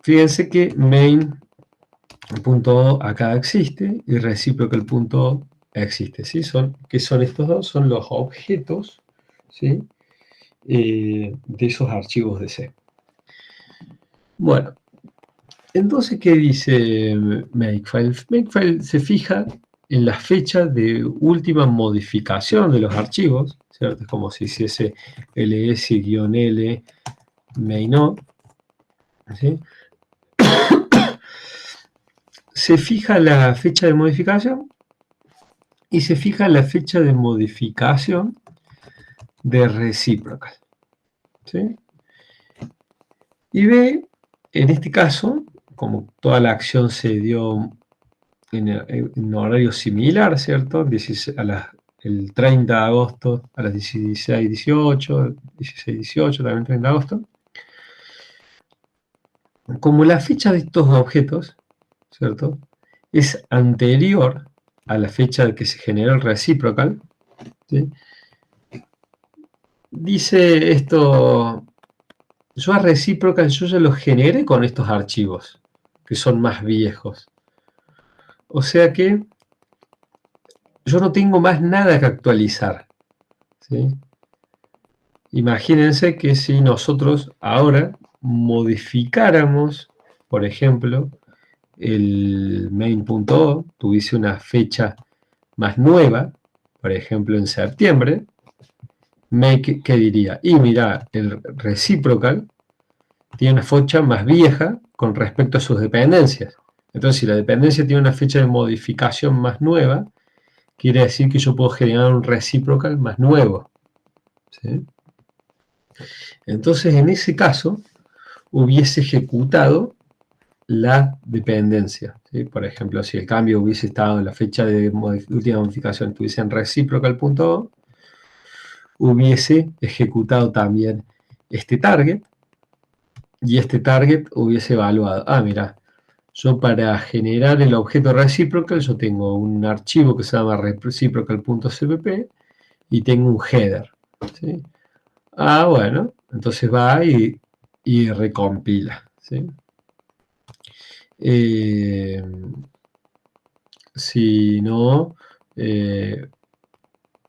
fíjense que main El punto O acá existe y reciprocal punto O existe, ¿sí? ¿Qué son estos dos? Son los objetos, ¿sí? De esos archivos de C. Bueno, entonces, ¿qué dice Makefile? Makefile se fija en la fecha de última modificación de los archivos, ¿cierto? Es como si hiciese ls-l main.o, ¿sí? Se fija la fecha de modificación y se fija la fecha de modificación de reciprocal, ¿sí? Y ve, en este caso, como toda la acción se dio en horario similar, ¿cierto? El 30 de agosto a las 16:18, 16:18, también 30 de agosto. Como la fecha de estos objetos, ¿cierto? Es anterior a la fecha de que se generó el reciprocal, ¿sí? Dice esto, yo a reciprocal yo ya lo generé con estos archivos, que son más viejos. O sea que yo no tengo más nada que actualizar, ¿sí? Imagínense que si nosotros ahora modificáramos, por ejemplo, el main.o, tuviese una fecha más nueva, por ejemplo en septiembre, make, ¿qué diría? Y mira, el reciprocal tiene una fecha más vieja con respecto a sus dependencias. Entonces, si la dependencia tiene una fecha de modificación más nueva, quiere decir que yo puedo generar un reciprocal más nuevo, ¿sí? Entonces, en ese caso, hubiese ejecutado la dependencia, ¿sí? Por ejemplo, si el cambio hubiese estado en la fecha de última modificación, tuviese en reciprocal.o, hubiese ejecutado también este target, y este target hubiese evaluado, mira, yo para generar el objeto reciprocal, yo tengo un archivo que se llama reciprocal.cpp y tengo un header, ¿sí? Bueno, entonces va y recompila, ¿sí? Si no,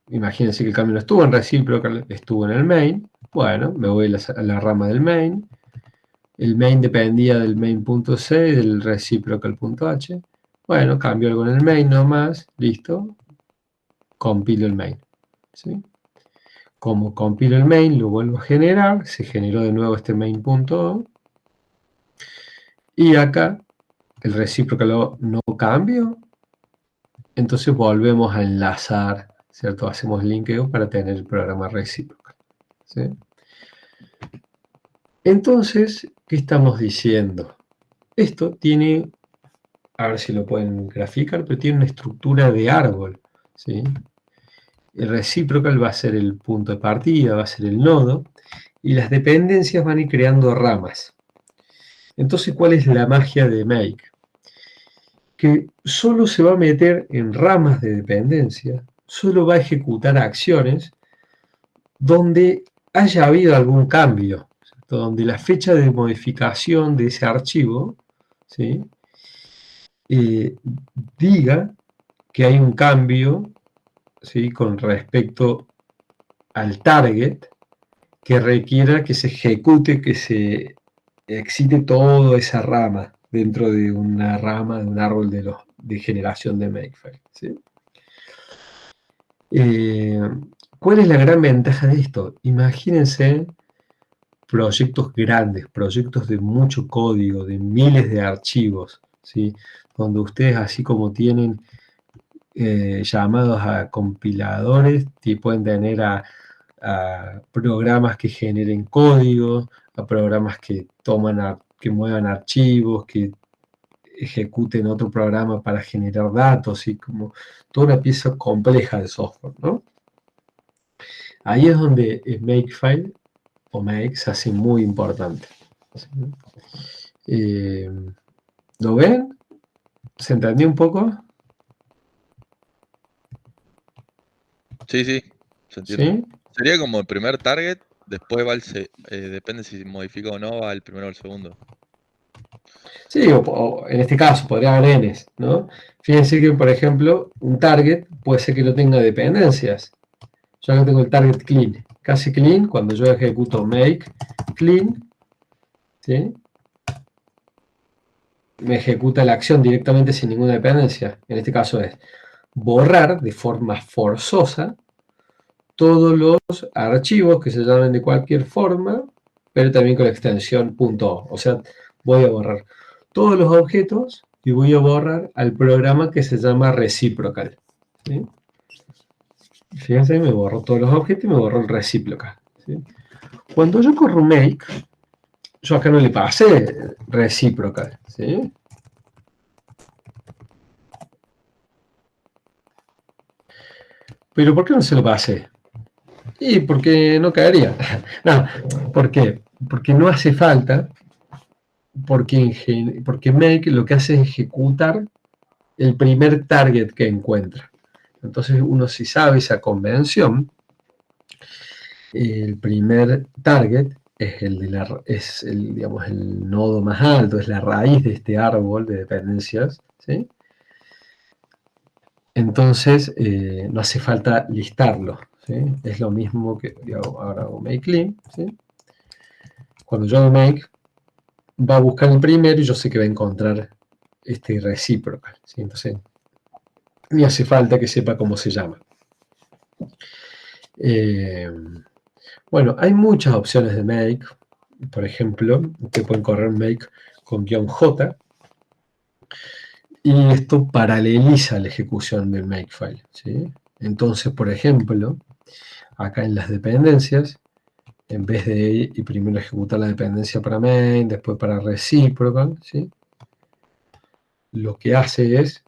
imagínense que el cambio no estuvo en reciprocal, estuvo en el main. Bueno, me voy a la rama del main. El main dependía del main.c y del reciprocal.h. Bueno, cambio algo en el main nomás, listo. Compilo el main, ¿sí? Como compilo el main, lo vuelvo a generar, se generó de nuevo este main.o. Y acá el reciprocal no cambio, entonces volvemos a enlazar, ¿cierto? Hacemos linkeo para tener el programa recíproco, ¿sí? Entonces, ¿qué estamos diciendo? Esto tiene, a ver si lo pueden graficar, pero tiene una estructura de árbol, ¿sí? El reciprocal va a ser el punto de partida, va a ser el nodo, y las dependencias van a ir creando ramas. Entonces, ¿cuál es la magia de Make? Que solo se va a meter en ramas de dependencia, solo va a ejecutar acciones donde haya habido algún cambio, ¿cierto? Donde la fecha de modificación de ese archivo, ¿sí? Diga que hay un cambio, ¿sí? Con respecto al target que requiera que se ejecute, que se excite toda esa rama dentro de una rama de un árbol de generación de Makefile, ¿sí? ¿Cuál es la gran ventaja de esto? Imagínense proyectos grandes, proyectos de mucho código, de miles de archivos, ¿sí? Donde ustedes, así como tienen llamados a compiladores, pueden tener a programas que generen código, a programas que que muevan archivos, que ejecuten otro programa para generar datos, y como toda una pieza compleja de software, ¿no? Ahí es donde Makefile o Make se hace muy importante. ¿Lo ven? ¿Se entendió un poco? Sí, se entiende. ¿Sí? Sería como el primer target, después va depende si se modifica o no, va el primero o el segundo. Sí, o en este caso podría haber n's, ¿no? Fíjense que, por ejemplo, un target puede ser que no tenga dependencias. Yo acá tengo el target clean. Casi clean, cuando yo ejecuto make clean, ¿sí? Me ejecuta la acción directamente sin ninguna dependencia. En este caso es borrar de forma forzosa todos los archivos que se llamen de cualquier forma, pero también con la extensión .o. O sea, voy a borrar todos los objetos y voy a borrar al programa que se llama reciprocal. ¿Sí? Fíjense, me borro todos los objetos y me borro el reciprocal. ¿Sí? Cuando yo corro make, yo acá no le pasé reciprocal. ¿Sí? Pero ¿por qué no se lo pasé? Y porque no caería. No, ¿por qué? Porque no hace falta, porque make lo que hace es ejecutar el primer target que encuentra. Entonces uno si sabe esa convención, el primer target es digamos, el nodo más alto, es la raíz de este árbol de dependencias, ¿sí? Entonces no hace falta listarlo, ¿sí? Es lo mismo que ahora hago make clean, ¿sí? Cuando yo hago make, va a buscar el primero y yo sé que va a encontrar este reciprocal, ¿sí? Entonces ni hace falta que sepa cómo se llama. Bueno, hay muchas opciones de make. Por ejemplo, te pueden correr make con "-j", y esto paraleliza la ejecución del makefile, ¿sí? Entonces, por ejemplo, acá en las dependencias, en vez de ir primero ejecutar la dependencia para main, después para reciprocal, ¿sí? Lo que hace es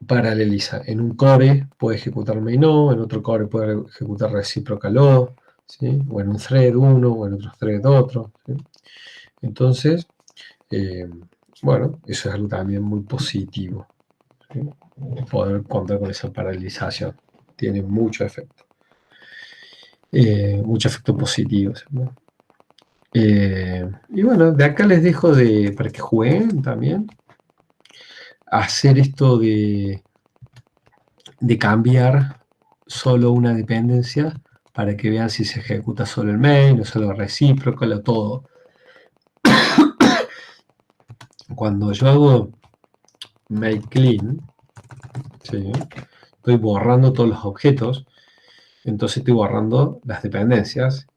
paraleliza. En un core puede ejecutar main o, en otro core puede ejecutar reciprocal o, ¿sí? O en un thread uno, o en otro thread otro, ¿sí? Entonces, bueno, eso es algo también muy positivo, ¿sí? Poder contar con esa paralización. Tiene mucho efecto. Mucho efecto positivo, ¿no? Y bueno, de acá les dejo para que jueguen también, hacer esto de cambiar solo una dependencia para que vean si se ejecuta solo el main o solo el reciprocal o todo. Cuando yo hago make clean, ¿sí? Estoy borrando todos los objetos, entonces estoy borrando las dependencias,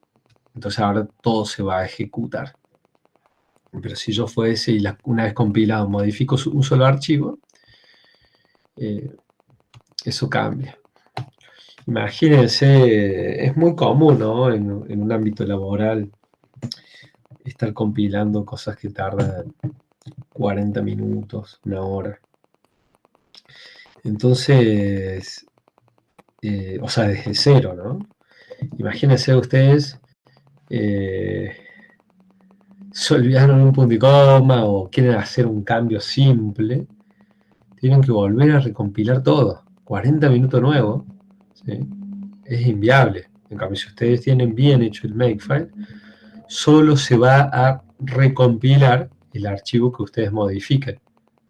entonces ahora todo se va a ejecutar. Pero si yo fuese y una vez compilado modifico un solo archivo, eso cambia. Imagínense, es muy común, ¿no? En un ámbito laboral estar compilando cosas que tardan 40 minutos, una hora. Entonces, o sea, desde cero, ¿no? Imagínense ustedes, se olvidaron un punto y coma o quieren hacer un cambio simple, tienen que volver a recompilar todo. 40 minutos nuevos, ¿sí? Es inviable. En cambio, si ustedes tienen bien hecho el makefile, solo se va a recompilar el archivo que ustedes modifiquen,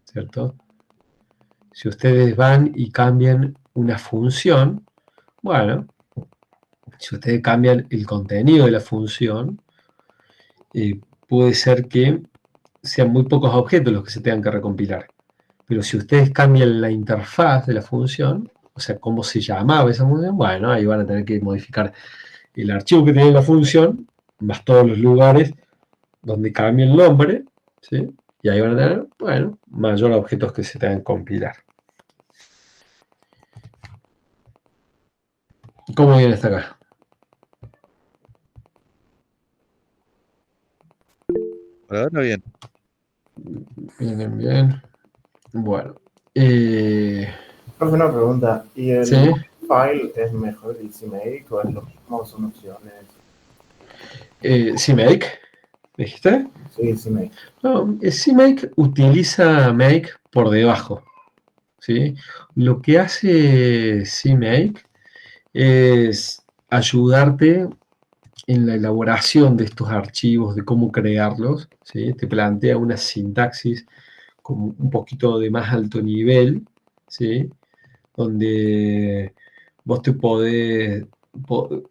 ¿cierto? Si ustedes van y cambian una función, bueno, si ustedes cambian el contenido de la función, puede ser que sean muy pocos objetos los que se tengan que recompilar. Pero si ustedes cambian la interfaz de la función, o sea, cómo se llamaba esa función, bueno, ahí van a tener que modificar el archivo que tiene la función, más todos los lugares donde cambie el nombre, ¿sí? Y ahí van a tener, bueno, mayor objetos que se tengan que compilar. ¿Cómo viene hasta acá? Por ahora bien. Bien, bien. Bueno. Profe, una pregunta. ¿Y el ¿Sí? file es mejor que el CMake o es lo mismo? ¿Son opciones? CMake, ¿dijiste? Sí, CMake. No, CMake utiliza make por debajo, ¿sí? Lo que hace CMake es ayudarte en la elaboración de estos archivos, de cómo crearlos, ¿sí? Te plantea una sintaxis como un poquito de más alto nivel, ¿sí? Donde vos te podés,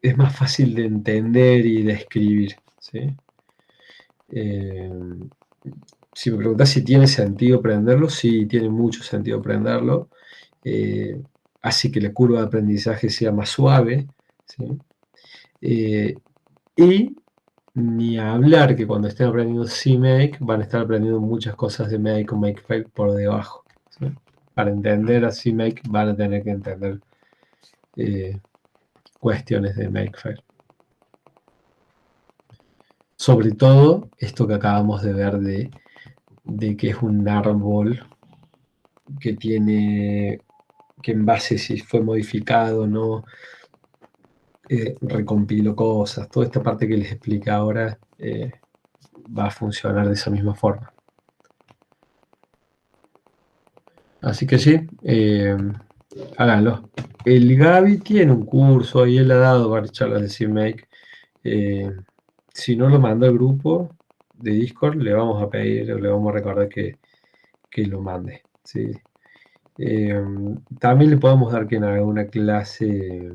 es más fácil de entender y de escribir, ¿sí? Si me preguntás si tiene sentido aprenderlo, sí, tiene mucho sentido aprenderlo. Hace que la curva de aprendizaje sea más suave, ¿sí? Y ni hablar que cuando estén aprendiendo CMake van a estar aprendiendo muchas cosas de Make o Makefile por debajo, ¿sí? Para entender a CMake van a tener que entender cuestiones de Makefile. Sobre todo esto que acabamos de ver de que es un árbol que tiene, que en base si fue modificado o no, recompilo cosas. Toda esta parte que les expliqué ahora va a funcionar de esa misma forma. Así que sí, háganlo. El Gaby tiene un curso y él ha dado varias charlas de CMake. Si no lo manda al grupo de Discord, le vamos a pedir o le vamos a recordar que lo mande, ¿sí? También le podemos dar que en alguna clase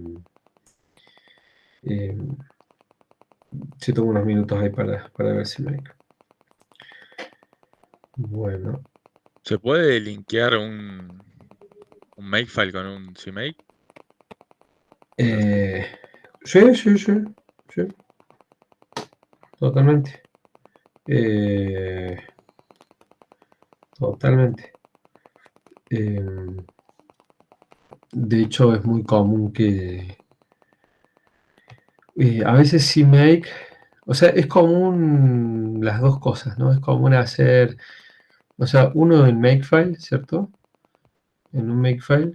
si tomo unos minutos ahí para ver CMake. Bueno. ¿Se puede linkear un Makefile con un CMake? Sí. Totalmente. Totalmente. De hecho, es muy común que a veces CMake, o sea, es común las dos cosas, ¿no? Es común hacer, o sea, uno en Makefile, ¿cierto? En un Makefile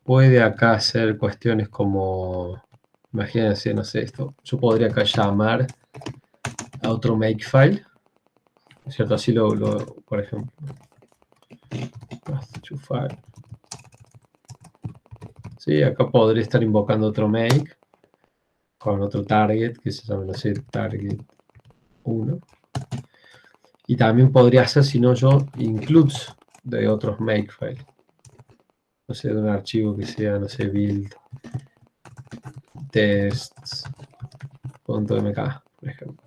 puede acá hacer cuestiones como, imagínense, no sé, esto, yo podría acá llamar a otro Makefile, ¿cierto? Así por ejemplo, path to file. Sí, acá podría estar invocando otro make con otro target que se llama, no sé, target 1. Y también podría hacer, si no yo, includes de otros makefile. No sé, de un archivo que sea, no sé, build tests.mk, por ejemplo.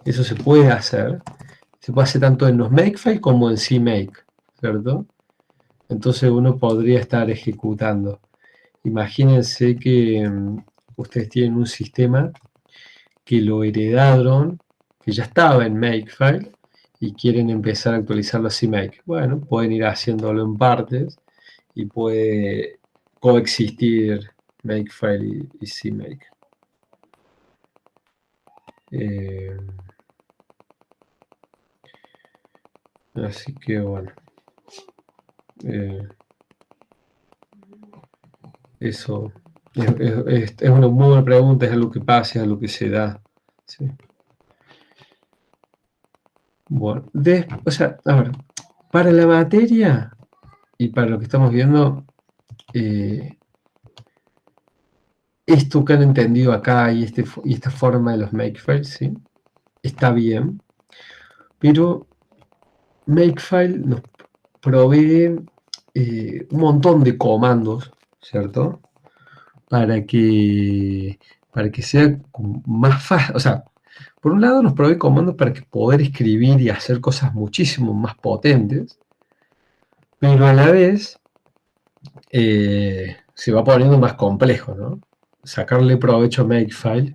Eso se puede hacer. Se puede hacer tanto en los makefile como en CMake, ¿cierto? Entonces uno podría estar ejecutando. Imagínense que ustedes tienen un sistema que lo heredaron, que ya estaba en Makefile, y quieren empezar a actualizarlo a CMake. Bueno, pueden ir haciéndolo en partes y puede coexistir Makefile y CMake. Así que bueno. Eso es una muy buena pregunta, es algo que pasa, es algo que se da. ¿Sí? Bueno, o sea, a ver, para la materia y para lo que estamos viendo, esto que han entendido acá y esta forma de los Makefile, ¿sí? Está bien, pero Makefile nos provee un montón de comandos, ¿cierto? Para que sea más fácil, o sea, por un lado nos provee comandos para que poder escribir y hacer cosas muchísimo más potentes, pero a la vez se va poniendo más complejo, ¿no? Sacarle provecho a Makefile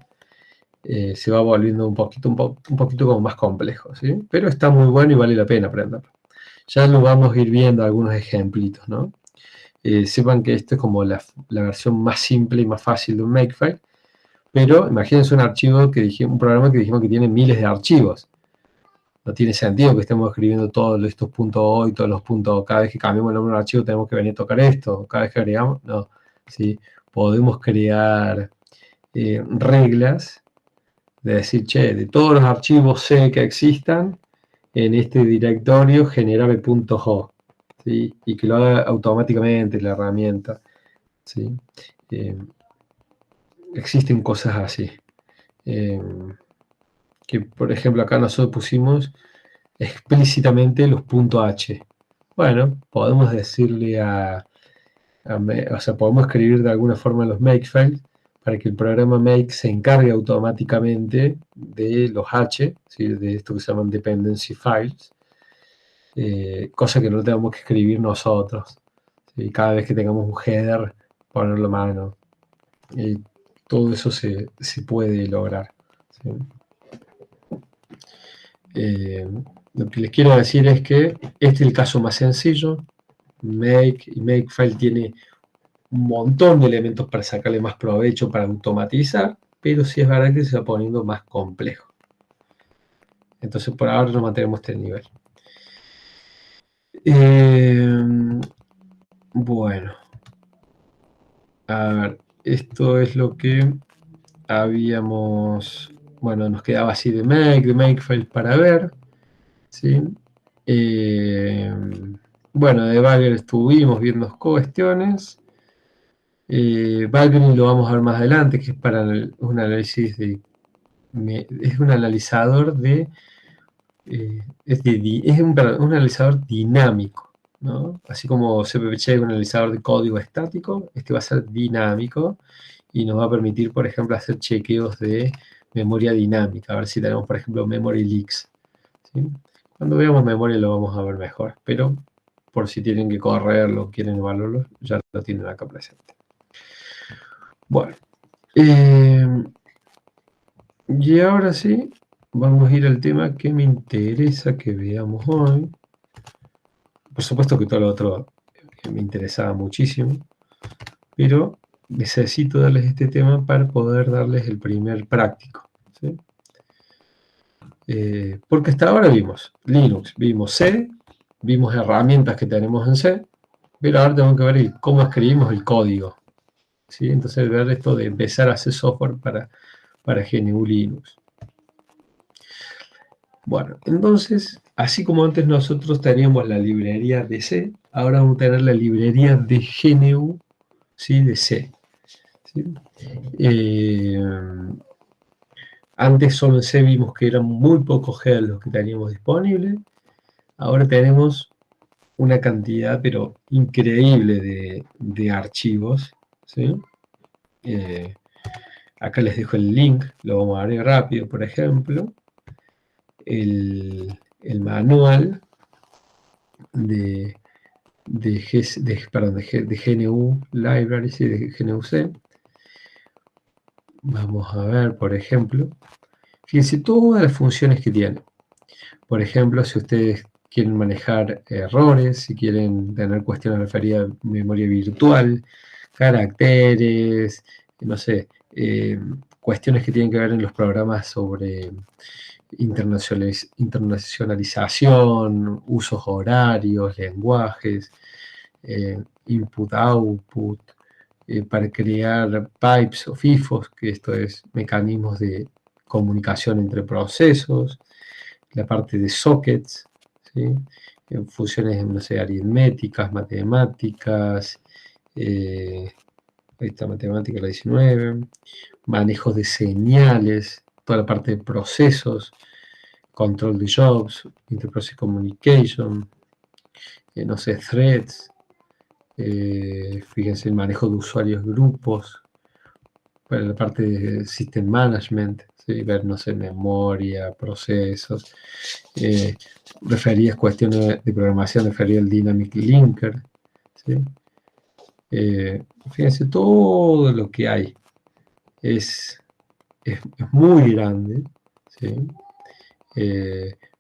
se va volviendo un poquito como más complejo, ¿sí? Pero está muy bueno y vale la pena aprenderlo. Ya lo vamos a ir viendo algunos ejemplitos, ¿no? Sepan que esto es como la versión más simple y más fácil de un Makefile, pero imagínense un programa que dijimos que tiene miles de archivos. No tiene sentido que estemos escribiendo todos estos .o y todos los puntos, cada vez que cambiamos el nombre de un archivo tenemos que venir a tocar esto, cada vez que agregamos, no, ¿sí? Podemos crear reglas de decir, che, de todos los archivos C que existan, en este directorio generar el .ho, ¿sí? Y que lo haga automáticamente la herramienta, ¿sí? existen cosas así. Que por ejemplo acá nosotros pusimos explícitamente los .h. Bueno, podemos decirle o sea, podemos escribir de alguna forma los makefiles para que el programa make se encargue automáticamente de los h, ¿sí? De esto que se llaman dependency files, cosa que no tenemos que escribir nosotros, ¿sí? Cada vez que tengamos un header, ponerlo a mano. Y todo eso se puede lograr, ¿sí? Lo que les quiero decir es que este es el caso más sencillo. Make y Makefile tiene un montón de elementos para sacarle más provecho, para automatizar, pero sí es verdad que se va poniendo más complejo. Entonces por ahora nos mantenemos este nivel. Bueno, a ver, esto es lo que habíamos, bueno, nos quedaba así de Makefile para ver, ¿sí? Bueno, de Bagger estuvimos viendo cuestiones. Valgrind lo vamos a ver más adelante, que es para un análisis es un analizador es un analizador dinámico, ¿no? Así como CPP es un analizador de código estático, este va a ser dinámico y nos va a permitir, por ejemplo, hacer chequeos de memoria dinámica, a ver si tenemos, por ejemplo, memory leaks, ¿sí? Cuando veamos memoria lo vamos a ver mejor, pero por si tienen que correrlo, quieren evaluarlo, ya lo tienen acá presente. Bueno, y ahora sí, vamos a ir al tema que me interesa que veamos hoy. Por supuesto que todo lo otro me interesaba muchísimo, pero necesito darles este tema para poder darles el primer práctico, ¿sí? Porque hasta ahora vimos Linux, vimos C, vimos herramientas que tenemos en C, pero ahora tenemos que ver cómo escribimos el código, ¿sí? Entonces ver esto de empezar a hacer software para GNU Linux. Bueno, entonces, así como antes nosotros teníamos la librería de C, ahora vamos a tener la librería de GNU, ¿sí? De C, ¿sí? Antes solo en C vimos que eran muy pocos headers los que teníamos disponibles. Ahora tenemos una cantidad, pero increíble de archivos, ¿sí? Acá les dejo el link, lo vamos a ver rápido, por ejemplo. El manual de GNU Libraries y de GNU-C. Vamos a ver, por ejemplo, fíjense todas las funciones que tiene. Por ejemplo, si ustedes quieren manejar errores, si quieren tener cuestiones referidas a memoria virtual, caracteres, no sé, cuestiones que tienen que ver en los programas sobre internacionalización, usos horarios, lenguajes, input-output, para crear pipes o FIFOs, que esto es mecanismos de comunicación entre procesos, la parte de sockets, ¿sí? Funciones, no sé, aritméticas, matemáticas, esta matemática, la 19, manejos de señales, toda la parte de procesos, control de jobs, interprocess communication, no sé, threads, fíjense el manejo de usuarios grupos, para la parte de system management, ¿sí? Ver, no sé, memoria, procesos, referidas cuestiones de programación, referidas al dynamic linker, ¿sí? Fíjense todo lo que hay. Es muy grande, ¿sí?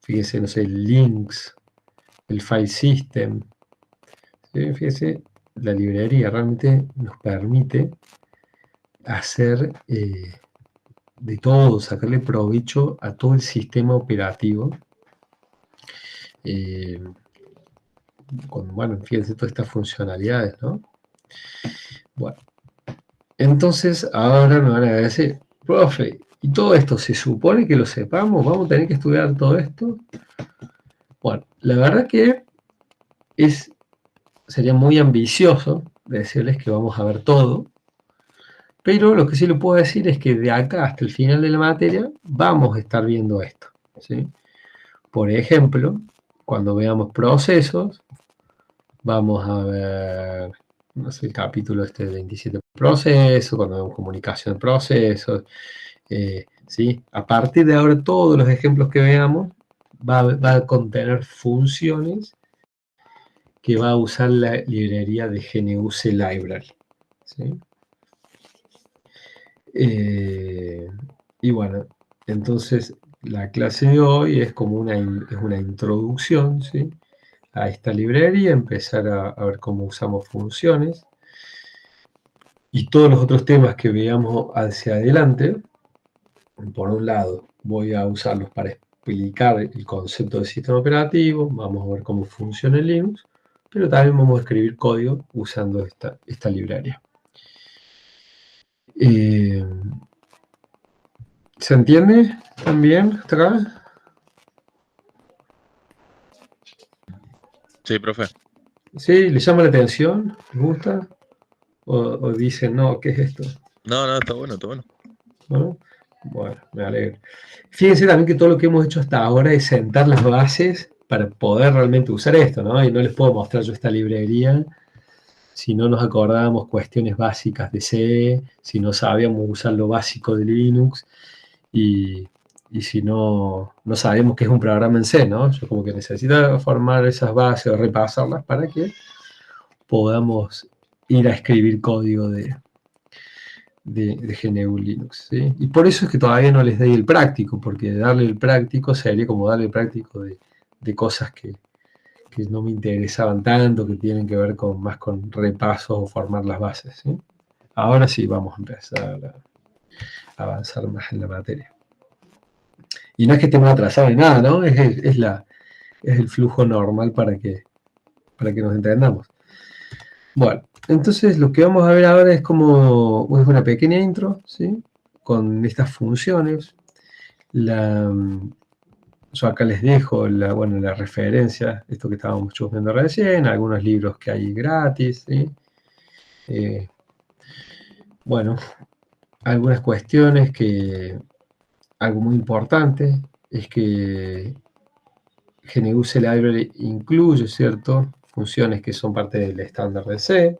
Fíjense, no sé, links, el file system, ¿sí? Fíjense, la librería realmente nos permite hacer de todo, sacarle provecho a todo el sistema operativo. Bueno, fíjense todas estas funcionalidades, ¿no? Bueno, entonces ahora me van a decir, profe, ¿y todo esto se supone que lo sepamos? ¿Vamos a tener que estudiar todo esto? Bueno, la verdad que sería muy ambicioso decirles que vamos a ver todo, Pero lo que sí le puedo decir es que de acá hasta el final de la materia vamos a estar viendo esto, ¿sí? Por ejemplo, cuando veamos procesos, vamos a ver, no sé, el capítulo este de 27 procesos, cuando vemos comunicación de procesos, ¿sí? A partir de ahora todos los ejemplos que veamos va a contener funciones que va a usar la librería de GNU-C Library, ¿sí? Y bueno, entonces la clase de hoy es como una introducción, ¿sí? A esta librería, empezar a ver cómo usamos funciones y todos los otros temas que veamos hacia adelante. Por un lado, voy a usarlos para explicar el concepto de sistema operativo, vamos a ver cómo funciona el Linux, pero también vamos a escribir código usando esta librería. ¿Se entiende también hasta acá? Sí, profe. ¿Sí? ¿Le llama la atención? ¿Les gusta? ¿O dicen, no, qué es esto? No, está bueno, está bueno. ¿No? Bueno, me alegro. Fíjense también que todo lo que hemos hecho hasta ahora es sentar las bases para poder realmente usar esto, ¿no? Y no les puedo mostrar yo esta librería si no nos acordábamos cuestiones básicas de C, si no sabíamos usar lo básico de Linux y si no sabemos qué es un programa en C, ¿no? Yo como que necesito formar esas bases o repasarlas para que podamos ir a escribir código de GNU Linux, ¿sí? Y por eso es que todavía no les doy el práctico, porque darle el práctico sería como darle el práctico de cosas que no me interesaban tanto, que tienen que ver más con repasos o formar las bases, ¿sí? Ahora sí vamos a empezar a avanzar más en la materia. Y no es que estemos atrasados ni nada, ¿no? Es el flujo normal para que nos entendamos. Bueno, entonces lo que vamos a ver ahora es como es una pequeña intro, ¿sí? Con estas funciones. Yo acá les dejo la referencia, esto que estábamos chusmeando recién, algunos libros que hay gratis, ¿sí? Bueno, algunas cuestiones algo muy importante es que GNU-C Library incluye, ¿cierto?, funciones que son parte del estándar de C.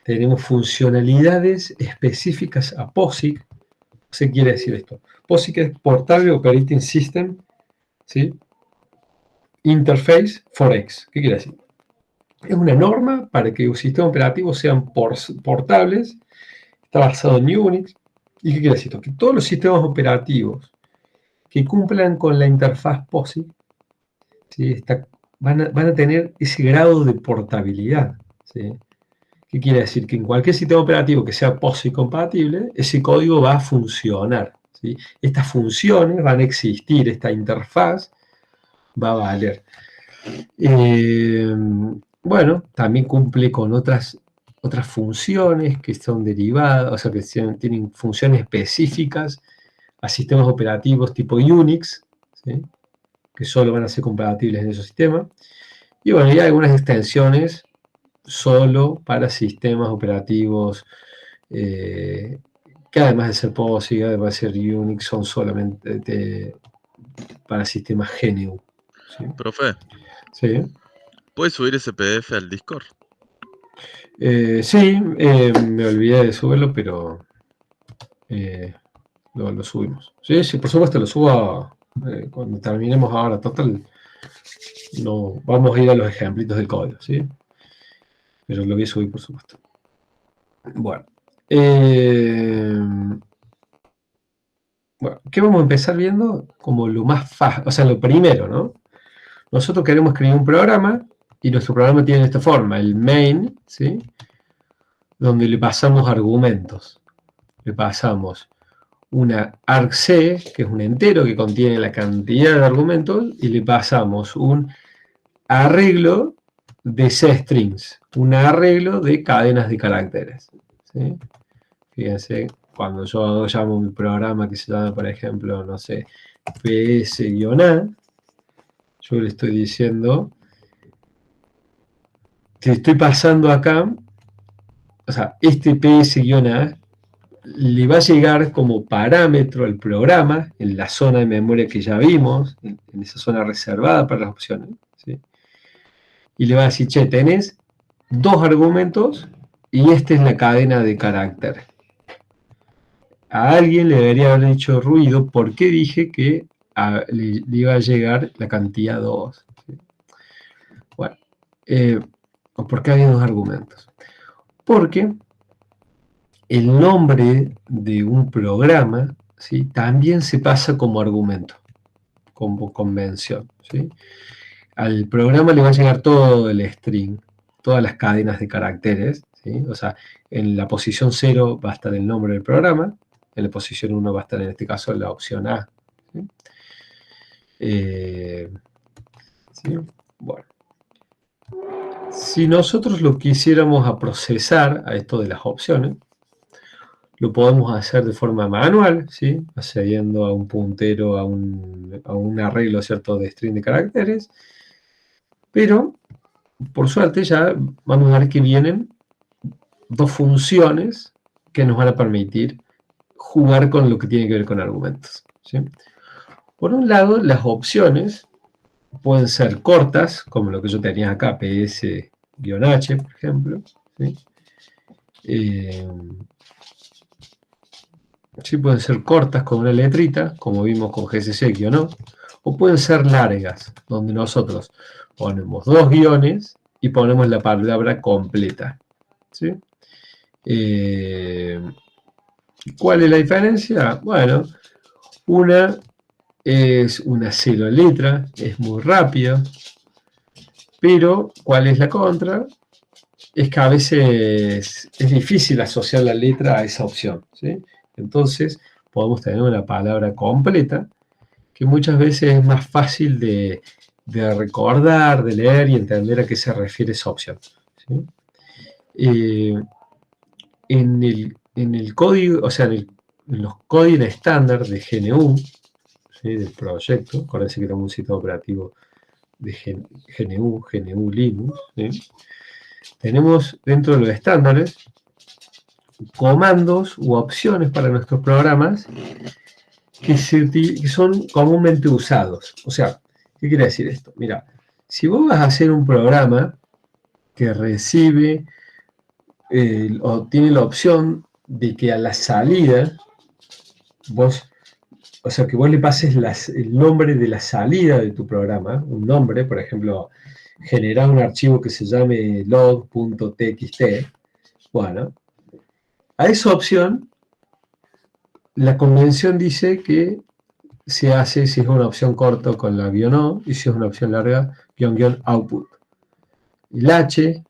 Tenemos funcionalidades específicas a POSIX. ¿Qué quiere decir esto? POSIX es Portable Operating System, ¿sí? Interface for X. ¿Qué quiere decir? Es una norma para que los sistemas operativos sean portables, está basado en Unix. ¿Y qué quiere decir esto? Que todos los sistemas operativos que cumplan con la interfaz POSIX, ¿sí?, van a tener ese grado de portabilidad, ¿sí? ¿Qué quiere decir? Que en cualquier sistema operativo que sea POSIX compatible, ese código va a funcionar, ¿sí? Estas funciones van a existir, esta interfaz va a valer. Bueno, también cumple con otras funciones que son derivadas, o sea, que tienen funciones específicas a sistemas operativos tipo Unix, ¿sí?, que solo van a ser compatibles en esos sistemas. Y bueno, hay algunas extensiones solo para sistemas operativos que además de ser POSIX, además de ser Unix, son solamente para sistemas GNU, ¿sí? Profe, ¿Sí? ¿puedes subir ese PDF al Discord? Sí, me olvidé de subirlo, pero lo subimos. Sí, sí, por supuesto, lo subo cuando terminemos ahora. Total, no, vamos a ir a los ejemplitos del código, ¿sí? Pero lo voy a subir, por supuesto. Bueno. Bueno, ¿qué vamos a empezar viendo? Como lo más fácil, o sea, lo primero, ¿no? Nosotros queremos escribir un programa y nuestro programa tiene esta forma, el main, ¿sí?, donde le pasamos argumentos. Le pasamos una argc, que es un entero que contiene la cantidad de argumentos, y le pasamos un arreglo de C-strings, un arreglo de cadenas de caracteres, ¿sí? Fíjense, cuando yo llamo mi programa que se llama, por ejemplo, no sé, ps-a, yo le estoy diciendo, te estoy pasando acá, o sea, este ps-a le va a llegar como parámetro al programa en la zona de memoria que ya vimos, en esa zona reservada para las opciones, ¿sí? Y le va a decir, che, tenés 2 argumentos y esta es la cadena de caracteres. A alguien le debería haber hecho ruido porque dije que le iba a llegar la cantidad 2. ¿Sí? Bueno, ¿por qué había 2 argumentos? Porque el nombre de un programa, ¿sí?, también se pasa como argumento, como convención, ¿sí? Al programa le va a llegar todo el string, todas las cadenas de caracteres, ¿sí? O sea, en la posición 0 va a estar el nombre del programa, en la posición 1 va a estar en este caso la opción A. ¿Sí? ¿Sí? Bueno. Si nosotros lo quisiéramos a procesar a esto de las opciones, lo podemos hacer de forma manual, ¿sí?, accediendo a un puntero, a un arreglo, ¿cierto?, de string de caracteres, pero por suerte ya vamos a ver que vienen 2 funciones que nos van a permitir jugar con lo que tiene que ver con argumentos, ¿sí? Por un lado, las opciones pueden ser cortas, como lo que yo tenía acá, ps-h, por ejemplo, ¿sí? Sí, pueden ser cortas con una letrita, como vimos con gcc-o, o pueden ser largas, donde nosotros ponemos 2 guiones y ponemos la palabra completa, ¿sí? ¿Cuál es la diferencia? Bueno, una es una sola letra, es muy rápida, pero ¿cuál es la contra? Es que a veces es difícil asociar la letra a esa opción, ¿sí? Entonces podemos tener una palabra completa que muchas veces es más fácil de recordar, de leer y entender a qué se refiere esa opción, ¿sí? En el código, o sea, en los códigos estándar de GNU, ¿sí?, del proyecto, acuérdense que tenemos un sistema operativo de GNU Linux, ¿sí?, tenemos dentro de los estándares comandos u opciones para nuestros programas que son comúnmente usados. O sea, ¿qué quiere decir esto? Mira, si vos vas a hacer un programa que recibe o tiene la opción de que a la salida o sea, que vos le pases el nombre de la salida de tu programa, un nombre, por ejemplo, generar un archivo que se llame log.txt, bueno, a esa opción, la convención dice que se hace si es una opción corta con la guión O, y si es una opción larga, guión output. El H,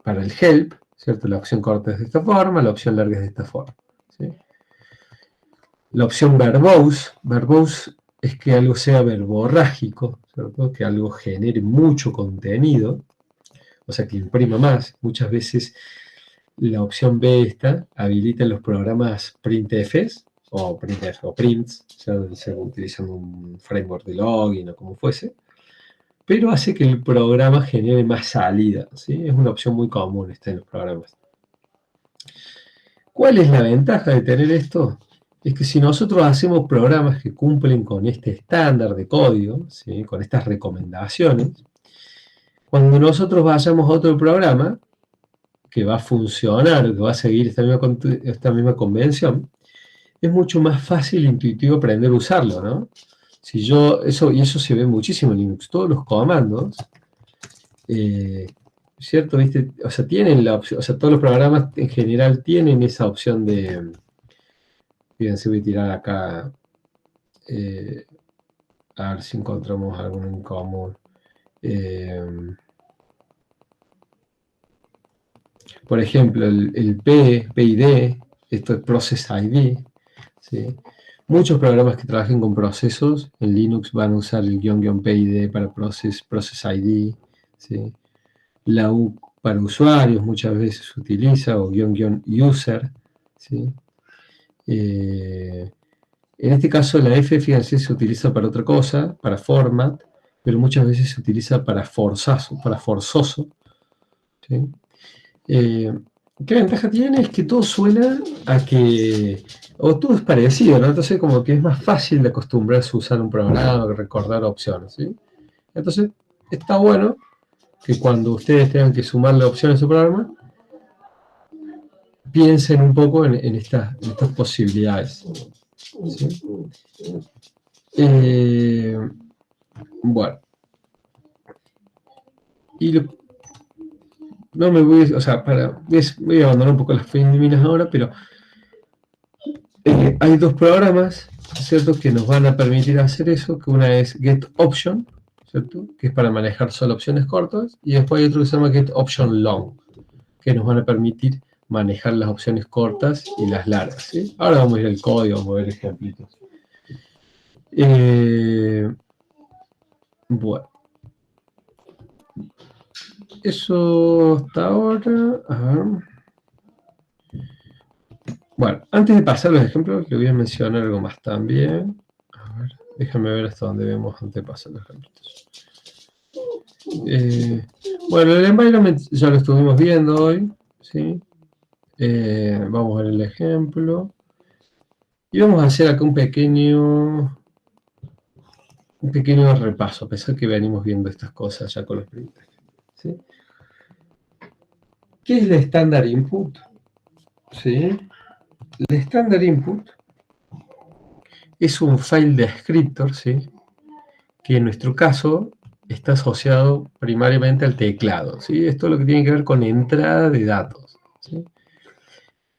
para el help, ¿cierto? La opción corta es de esta forma, la opción larga es de esta forma, ¿sí? La opción verbose es que algo sea verborrágico, ¿cierto?, que algo genere mucho contenido, o sea, que imprima más. Muchas veces la opción B esta habilita los programas printfs o prints, sea utilizando un framework de login o como fuese, pero hace que el programa genere más salida, ¿sí? Es una opción muy común esta en los programas. ¿Cuál es la ventaja de tener esto? Es que si nosotros hacemos programas que cumplen con este estándar de código, ¿sí?, con estas recomendaciones, cuando nosotros vayamos a otro programa que va a funcionar, que va a seguir esta misma convención, es mucho más fácil e intuitivo aprender a usarlo, ¿no? Eso se ve muchísimo en Linux. Todos los comandos, ¿cierto? ¿Viste? O sea, tienen la opción, o sea, todos los programas en general tienen esa opción de. Fíjense, voy a tirar acá, a ver si encontramos alguno en común. Por ejemplo, el PID, esto es Process ID, ¿sí? Muchos programas que trabajen con procesos en Linux van a usar el --PID para Process ID, ¿sí? La U para usuarios muchas veces se utiliza, o --user, ¿sí? En este caso la F, fíjense, se utiliza para otra cosa, para format, pero muchas veces se utiliza para forzoso, ¿sí? ¿Qué ventaja tiene? Es que todo suena a que, o todo es parecido, ¿no? Entonces como que es más fácil de acostumbrarse a usar un programa, recordar opciones, ¿sí? Entonces está bueno que cuando ustedes tengan que sumarle opciones a su programa, piensen un poco en estas posibilidades, ¿sí? Bueno, y no me voy, o sea, voy a abandonar un poco las féminas ahora, pero hay dos programas, ¿cierto?, que nos van a permitir hacer eso, que una es getOption, ¿cierto?, que es para manejar solo opciones cortas, y después hay otro que se llama getOptionLong, que nos van a permitir manejar las opciones cortas y las largas, ¿sí? Ahora vamos a ir al código, vamos a ver ejemplitos. Bueno, eso hasta ahora. A ver. Bueno, antes de pasar los ejemplos, le voy a mencionar algo más también. A ver, déjame ver hasta dónde vemos antes de pasar los ejemplos. Bueno, el environment ya lo estuvimos viendo hoy, ¿sí? Vamos a ver el ejemplo. Y vamos a hacer acá un pequeño repaso, a pesar que venimos viendo estas cosas ya con los printers, ¿sí? ¿Qué es el estándar input? ¿Sí? El estándar input es un file descriptor, ¿sí?, que en nuestro caso está asociado primariamente al teclado, ¿sí? Esto es lo que tiene que ver con entrada de datos, ¿sí?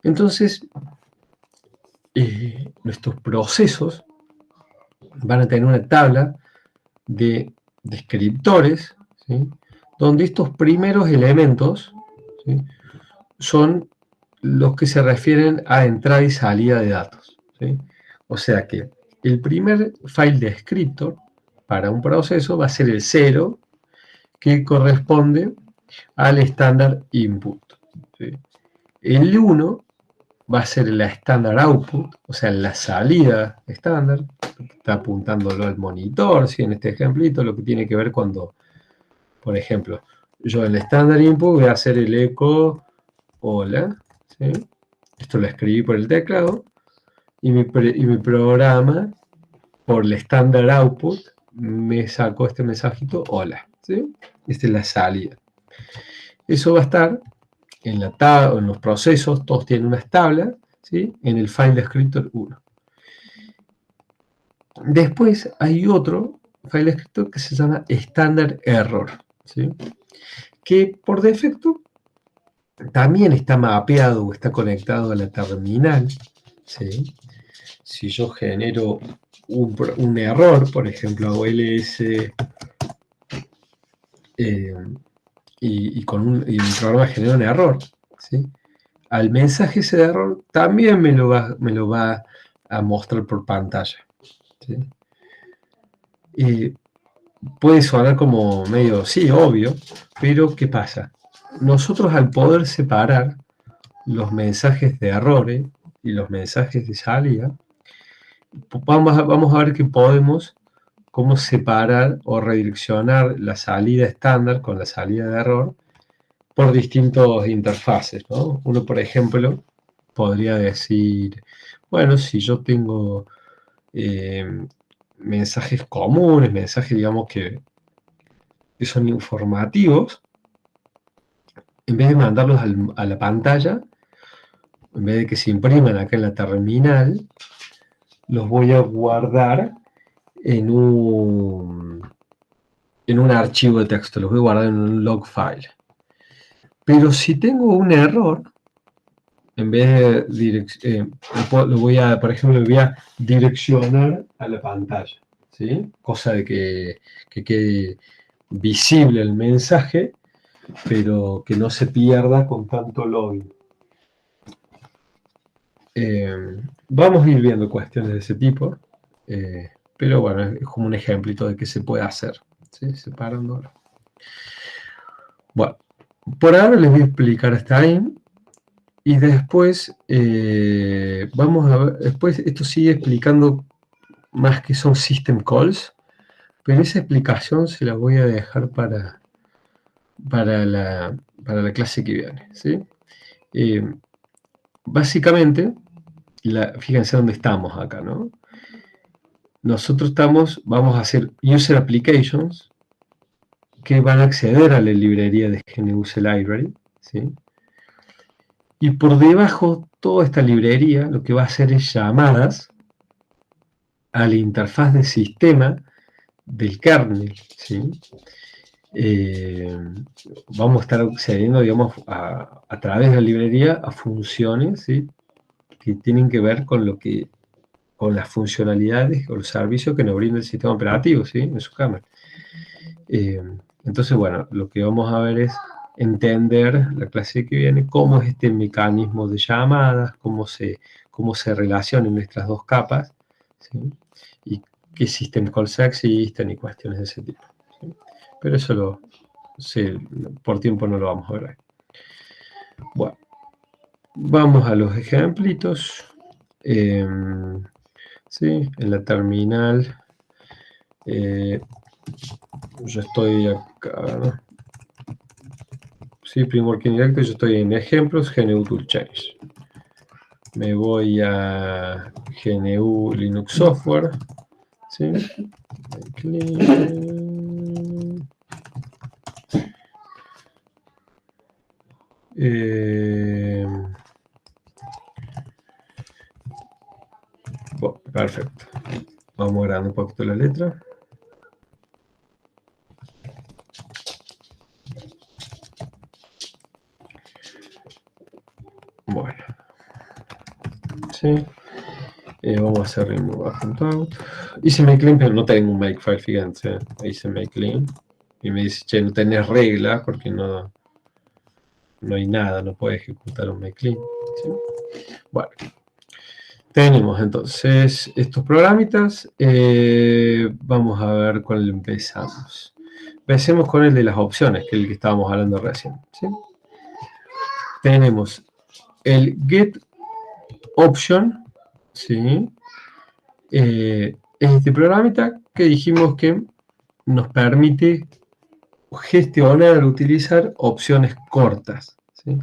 Entonces, nuestros procesos van a tener una tabla de descriptores, ¿sí?, donde estos primeros elementos, ¿sí?, son los que se refieren a entrada y salida de datos, ¿sí? O sea que el primer file descriptor para un proceso va a ser el 0, que corresponde al estándar input, ¿sí? El 1 va a ser la estándar output, o sea, la salida estándar, está apuntándolo al monitor, ¿sí?, en este ejemplito, lo que tiene que ver cuando, por ejemplo, yo en el estándar input voy a hacer el eco hola, ¿sí? Esto lo escribí por el teclado, y mi programa, por el estándar output, me sacó este mensajito hola, ¿sí? Esta es la salida. Eso va a estar en la tabla, en los procesos, todos tienen unas tablas, ¿sí?, en el file descriptor 1. Después hay otro file descriptor que se llama standard error, ¿sí?, que por defecto también está mapeado o está conectado a la terminal, ¿sí? Si yo genero un error, por ejemplo, hago ls y el programa genera un error, ¿sí?, al mensaje ese de error también me lo va a mostrar por pantalla, ¿sí? Puede sonar como medio, sí, obvio, pero ¿qué pasa? Nosotros, al poder separar los mensajes de errores y los mensajes de salida, vamos a ver que podemos cómo separar o redireccionar la salida estándar con la salida de error por distintas interfaces, ¿no? Uno, por ejemplo, podría decir, bueno, si yo tengo mensajes comunes, mensajes, digamos, que son informativos, en vez de mandarlos a la pantalla, en vez de que se impriman acá en la terminal, los voy a guardar en un archivo de texto, los voy a guardar en un log file. Pero si tengo un error, en vez de por ejemplo, lo voy a direccionar a la pantalla, ¿sí?, cosa de que quede visible el mensaje, pero que no se pierda con tanto login. Vamos a ir viendo cuestiones de ese tipo, pero bueno, es como un ejemplito de qué se puede hacer, ¿sí?, separándolo. Bueno, por ahora les voy a explicar hasta ahí, y después vamos a ver, después esto sigue explicando más que son system calls, pero esa explicación se la voy a dejar para la clase que viene, ¿sí? Básicamente, fíjense dónde estamos acá, ¿no? Nosotros vamos a hacer user applications que van a acceder a la librería de GNU-C Library, ¿sí? Y por debajo, toda esta librería lo que va a hacer es llamadas a la interfaz de sistema del kernel, ¿sí? Vamos a estar accediendo, digamos, a través de la librería a funciones, ¿sí? Que tienen que ver con las funcionalidades o los servicios que nos brinda el sistema operativo, ¿sí? En su kernel. Entonces, bueno, lo que vamos a ver es entender la clase que viene, cómo es este mecanismo de llamadas, cómo se relacionan nuestras dos capas, ¿sí? Y qué system calls existen y cuestiones de ese tipo, ¿sí? Pero eso por tiempo no lo vamos a ver ahí. Bueno, vamos a los ejemplitos. ¿Sí? En la terminal yo estoy acá, ¿no? Sí, Primworking Directo, yo estoy en ejemplos, GNU Tool Change. Me voy a GNU Linux Software, ¿sí? Bueno, perfecto. Vamos agregando un poquito la letra. Bueno. Sí. Vamos a hacer remove.out. Hice make clean, pero no tengo un makefile, fíjense. Hice make clean. Y me dice, che, no tenés regla porque no hay nada, no puede ejecutar un make clean. ¿Sí? Bueno. Tenemos entonces estos programitas. Vamos a ver cuál empezamos. Empecemos con el de las opciones, que es el que estábamos hablando recién. ¿Sí? Tenemos el get option, ¿sí? Este programita que dijimos que nos permite gestionar, utilizar opciones cortas, ¿sí?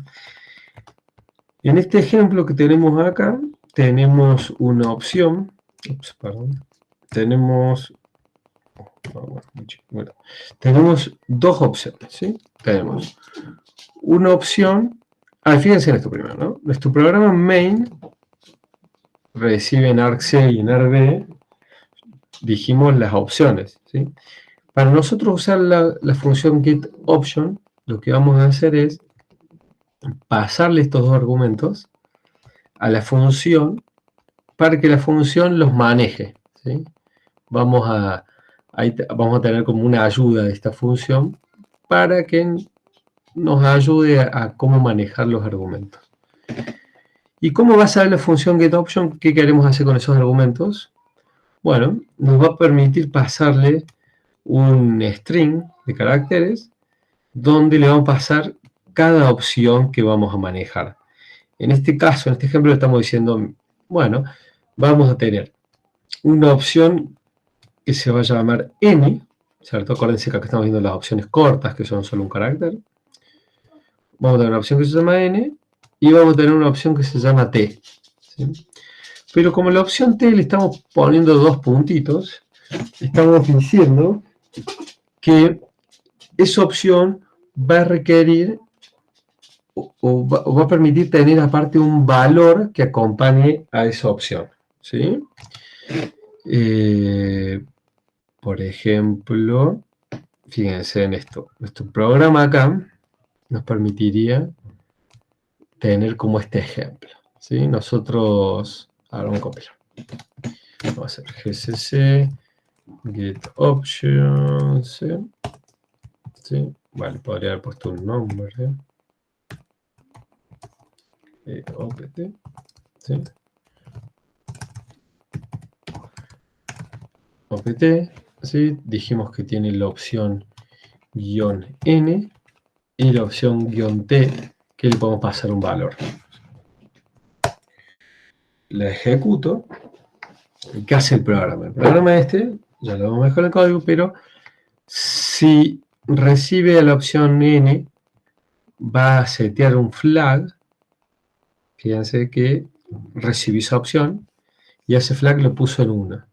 En este ejemplo que tenemos acá, tenemos una opción, tenemos dos opciones, ¿sí? Tenemos una opción, fíjense en esto primero, ¿no? Nuestro programa main recibe en argc y en argv, dijimos las opciones, ¿sí? Para nosotros usar la función getOption, lo que vamos a hacer es pasarle estos dos argumentos a la función para que la función los maneje, ¿sí? Vamos a tener como una ayuda de esta función para que nos ayude a cómo manejar los argumentos. ¿Y cómo va a ser la función getOption? ¿Qué queremos hacer con esos argumentos? Bueno, nos va a permitir pasarle un string de caracteres donde le vamos a pasar cada opción que vamos a manejar. En este caso, en este ejemplo, le estamos diciendo, bueno, vamos a tener una opción que se va a llamar n, ¿cierto? Acuérdense que acá estamos viendo las opciones cortas, que son solo un carácter. Vamos a tener una opción que se llama n y vamos a tener una opción que se llama t, ¿sí? Pero como la opción t le estamos poniendo dos puntitos, estamos diciendo que esa opción va a requerir o va a permitir tener aparte un valor que acompañe a esa opción, ¿sí? Por ejemplo, fíjense en esto. Nuestro programa acá nos permitiría tener como este ejemplo, ¿sí? Nosotros, ahora vamos a copiar. Vamos a hacer gcc getOptions, ¿sí? Vale, podría haber puesto un nombre, opt, ¿sí? opt, ¿sí? Dijimos que tiene la opción "-n" y la opción "-t", que le podemos pasar un valor. La ejecuto. ¿Qué hace el programa? El programa ya lo vamos a dejar en el código, pero si recibe la opción "n", va a setear un flag Fíjense que recibí esa opción y ese flag lo puso en 1.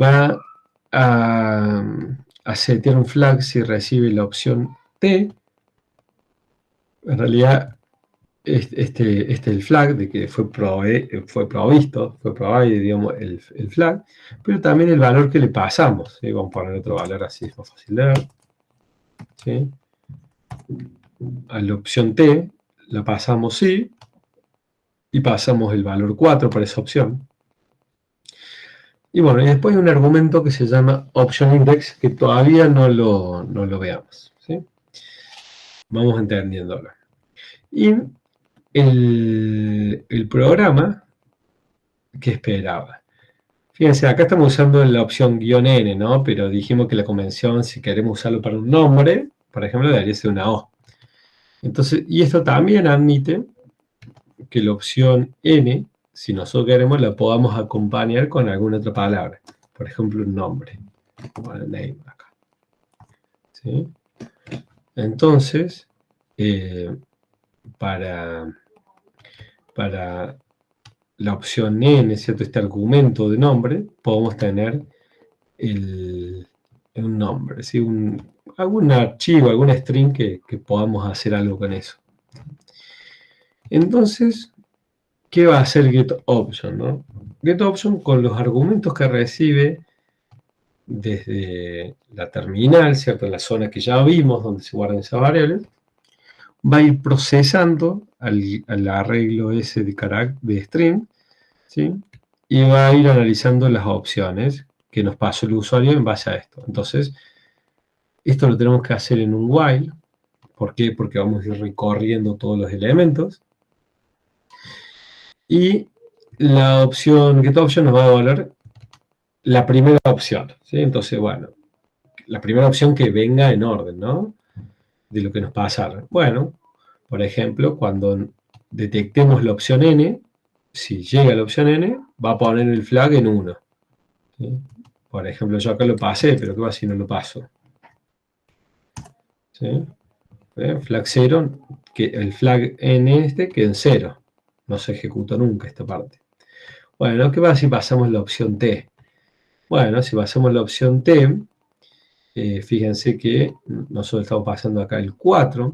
Va a setear un flag si recibe la opción T. En realidad, este es el flag de que fue provisto, digamos, el flag, pero también el valor que le pasamos, ¿sí? Vamos a poner otro valor así, es más fácil de ver, ¿sí? A la opción T la pasamos sí, y pasamos el valor 4 para esa opción. Y bueno, y después hay un argumento que se llama option index, que todavía no lo veamos, ¿sí? Vamos entendiéndolo. Y el programa que esperaba. Fíjense, acá estamos usando la opción "-n", ¿no? Pero dijimos que la convención, si queremos usarlo para un nombre, por ejemplo, debería ser una O. Entonces, y esto también admite que la opción "n", si nosotros queremos, la podamos acompañar con alguna otra palabra. Por ejemplo, un nombre. Bueno, name acá. ¿Sí? Entonces, para la opción "n", ¿cierto? Este argumento de nombre, podemos tener un nombre, ¿sí? Algún archivo, alguna string que podamos hacer algo con eso. Entonces, ¿qué va a hacer getOption, ¿no? GetOption, con los argumentos que recibe desde la terminal, ¿cierto? En la zona que ya vimos, donde se guardan esas variables, va a ir procesando al arreglo ese de string, ¿sí? Y va a ir analizando las opciones que nos pasó el usuario en base a esto. Entonces, esto lo tenemos que hacer en un while. ¿Por qué? Porque vamos a ir recorriendo todos los elementos. Y la opción getOption nos va a devolver la primera opción, ¿sí? Entonces, bueno, la primera opción que venga en orden, ¿no? De lo que nos pasaron. Bueno, por ejemplo, cuando detectemos la opción n, si llega la opción n, va a poner el flag en 1. ¿Sí? Por ejemplo, yo acá lo pasé, pero ¿qué pasa si no lo paso? ¿Sí? Flag 0, que el flag n este queda en 0. No se ejecutó nunca esta parte. Bueno, ¿qué pasa si pasamos la opción T? Bueno, si pasamos la opción T, fíjense que nosotros estamos pasando acá el 4.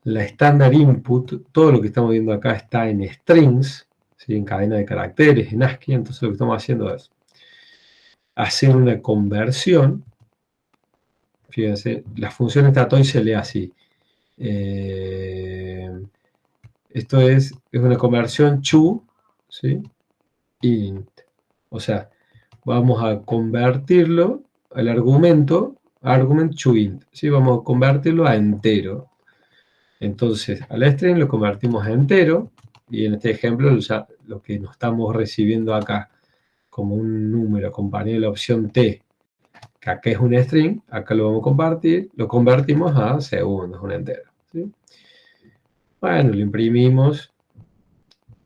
La estándar input, todo lo que estamos viendo acá está en strings, ¿sí? En cadena de caracteres, en ASCII. Entonces lo que estamos haciendo es hacer una conversión. Fíjense, la función statoid se lee así. Esto es una conversión to, ¿sí? Int. O sea, vamos a convertirlo al argument to int, ¿sí? Vamos a convertirlo a entero. Entonces, al string lo convertimos a entero, y en este ejemplo ya lo que nos estamos recibiendo acá como un número acompañado de la opción t, que acá es un string, acá lo vamos a compartir, lo convertimos a segundos, un entero, ¿sí? Bueno, lo imprimimos.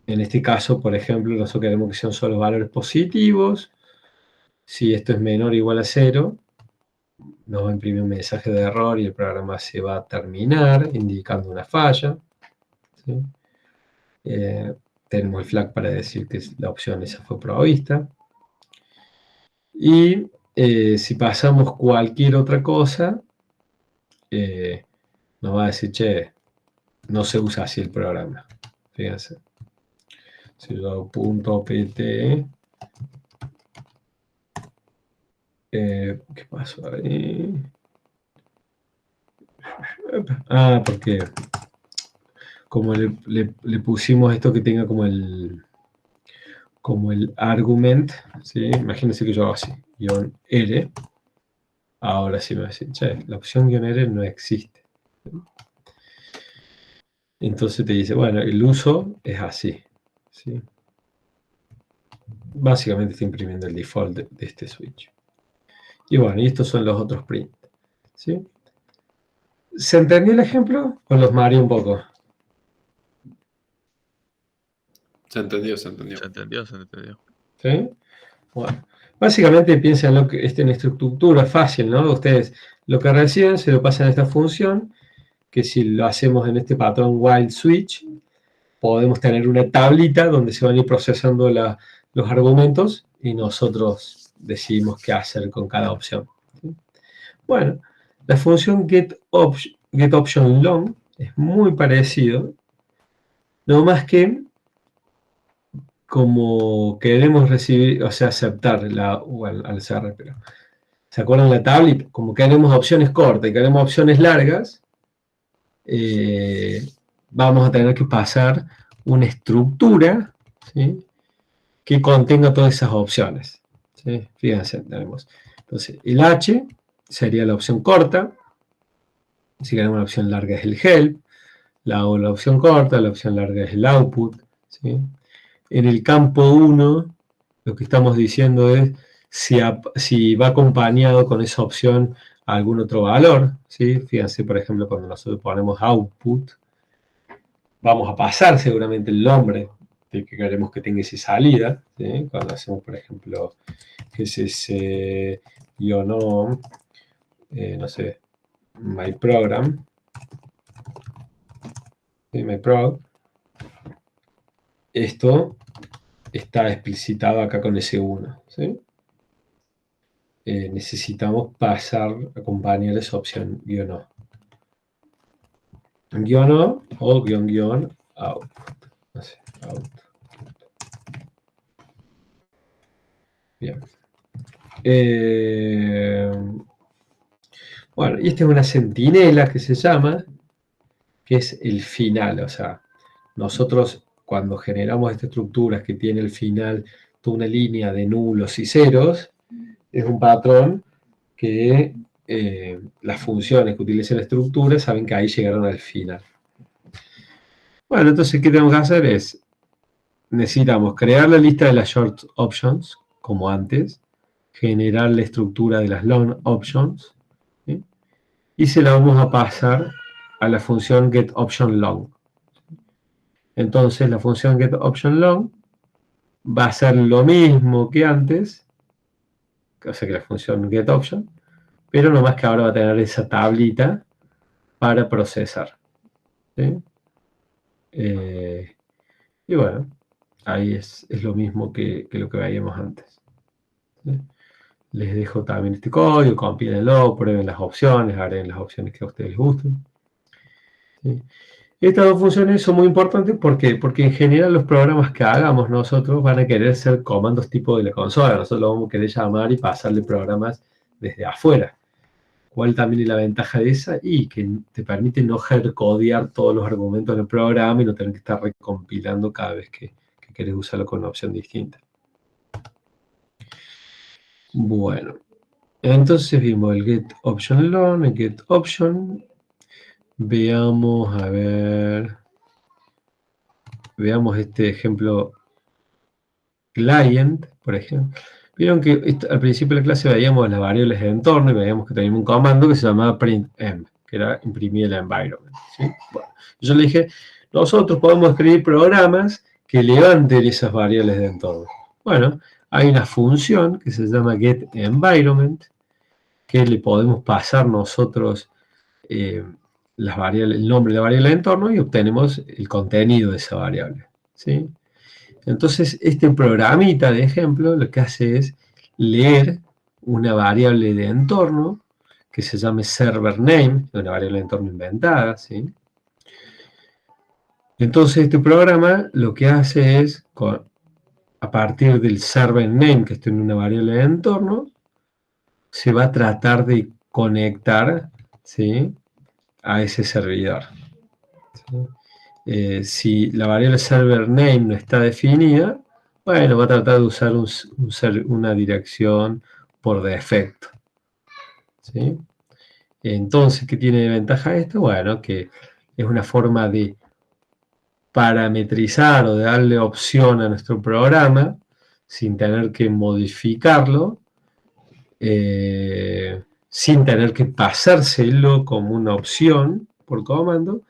En este caso, por ejemplo, nosotros queremos que sean solo valores positivos. Si esto es menor o igual a 0, nos va a imprimir un mensaje de error y el programa se va a terminar, indicando una falla, ¿sí? Tenemos el flag para decir que la opción esa fue provista. Y si pasamos cualquier otra cosa, nos va a decir, che, no se usa así el programa. Fíjense. Si yo hago .pt, ¿qué pasó ahí? Ah, porque como le pusimos esto que tenga como el argument, ¿sí? Imagínense que yo hago así, -r, ahora sí me va a decir, che, la opción -r no existe. Entonces te dice, bueno, el uso es así, ¿sí? Básicamente está imprimiendo el default de este switch. Y bueno, y estos son los otros print, ¿sí? ¿Se entendió el ejemplo o los mareé un poco? Se entendió, se entendió. Se entendió, se entendió. ¿Sí? Bueno, básicamente piensen lo que en estructura fácil, ¿no? Ustedes lo que reciben se lo pasan a esta función, que si lo hacemos en este patrón while switch, podemos tener una tablita donde se van a ir procesando los argumentos y nosotros decidimos qué hacer con cada opción. ¿Sí? Bueno, la función getOptionLong es muy parecido, no más que como queremos recibir, o sea, aceptar al CR, pero ¿se acuerdan la tabla? Como queremos opciones cortas y queremos opciones largas, vamos a tener que pasar una estructura, ¿sí?, que contenga todas esas opciones. ¿Sí? Fíjense, tenemos. Entonces, el H sería la opción corta. Si queremos una opción larga es el help. La opción corta, la opción larga es el output. ¿Sí? En el campo 1, lo que estamos diciendo es si va acompañado con esa opción algún otro valor. ¿Sí? Fíjense, por ejemplo, cuando nosotros ponemos output, vamos a pasar seguramente el nombre de que queremos que tenga esa salida. ¿Sí? Cuando hacemos, por ejemplo, que es ese no sé, my program, ¿sí? My prog, esto está explicitado acá con ese 1. ¿Sí? Necesitamos pasar, acompañar esa opción -o. -o o -- out. No sé, out. Bien. Bueno, y esta es una centinela que se llama, que es el final. O sea, nosotros cuando generamos estas estructuras que tiene el final toda una línea de nulos y ceros, es un patrón que las funciones que utilicen la estructura saben que ahí llegaron al final. Bueno, entonces, ¿qué tenemos que hacer? Necesitamos crear la lista de las short options, como antes, generar la estructura de las long options, ¿sí? Y se la vamos a pasar a la función getOptionLong. Entonces, la función getOptionLong va a ser lo mismo que antes, o sea que la función getOption, pero no más que ahora va a tener esa tablita para procesar. ¿Sí? Y bueno, ahí es lo mismo que lo que veíamos antes. ¿Sí? Les dejo también este código, compílenlo, prueben las opciones, agreguen las opciones que a ustedes les gusten. ¿Sí? Estas dos funciones son muy importantes porque en general los programas que hagamos nosotros van a querer ser comandos tipo de la consola. Nosotros lo vamos a querer llamar y pasarle programas desde afuera. ¿Cuál también es la ventaja de esa? Y que te permite no hardcodear todos los argumentos del programa y no tener que estar recompilando cada vez que querés usarlo con una opción distinta. Bueno, entonces vimos el getOptionLong, el getOption. Veamos, a ver. Veamos este ejemplo client, por ejemplo. Vieron que al principio de la clase veíamos las variables de entorno y veíamos que teníamos un comando que se llamaba printm, que era imprimir el environment. ¿Sí? Bueno, yo le dije, nosotros podemos escribir programas que levanten esas variables de entorno. Bueno, hay una función que se llama getEnvironment, que le podemos pasar nosotros las variables, el nombre de la variable de entorno y obtenemos el contenido de esa variable. ¿Sí? Entonces, este programita de ejemplo lo que hace es leer una variable de entorno que se llame server name, una variable de entorno inventada, ¿sí? Entonces, este programa lo que hace es, a partir del server name que está en una variable de entorno, se va a tratar de conectar, ¿sí?, a ese servidor. ¿Sí? Si la variable server name no está definida, bueno, va a tratar de usar una dirección por defecto. ¿Sí? Entonces, ¿qué tiene de ventaja esto? Bueno, que es una forma de parametrizar o de darle opción a nuestro programa sin tener que modificarlo, sin tener que pasárselo como una opción por comando,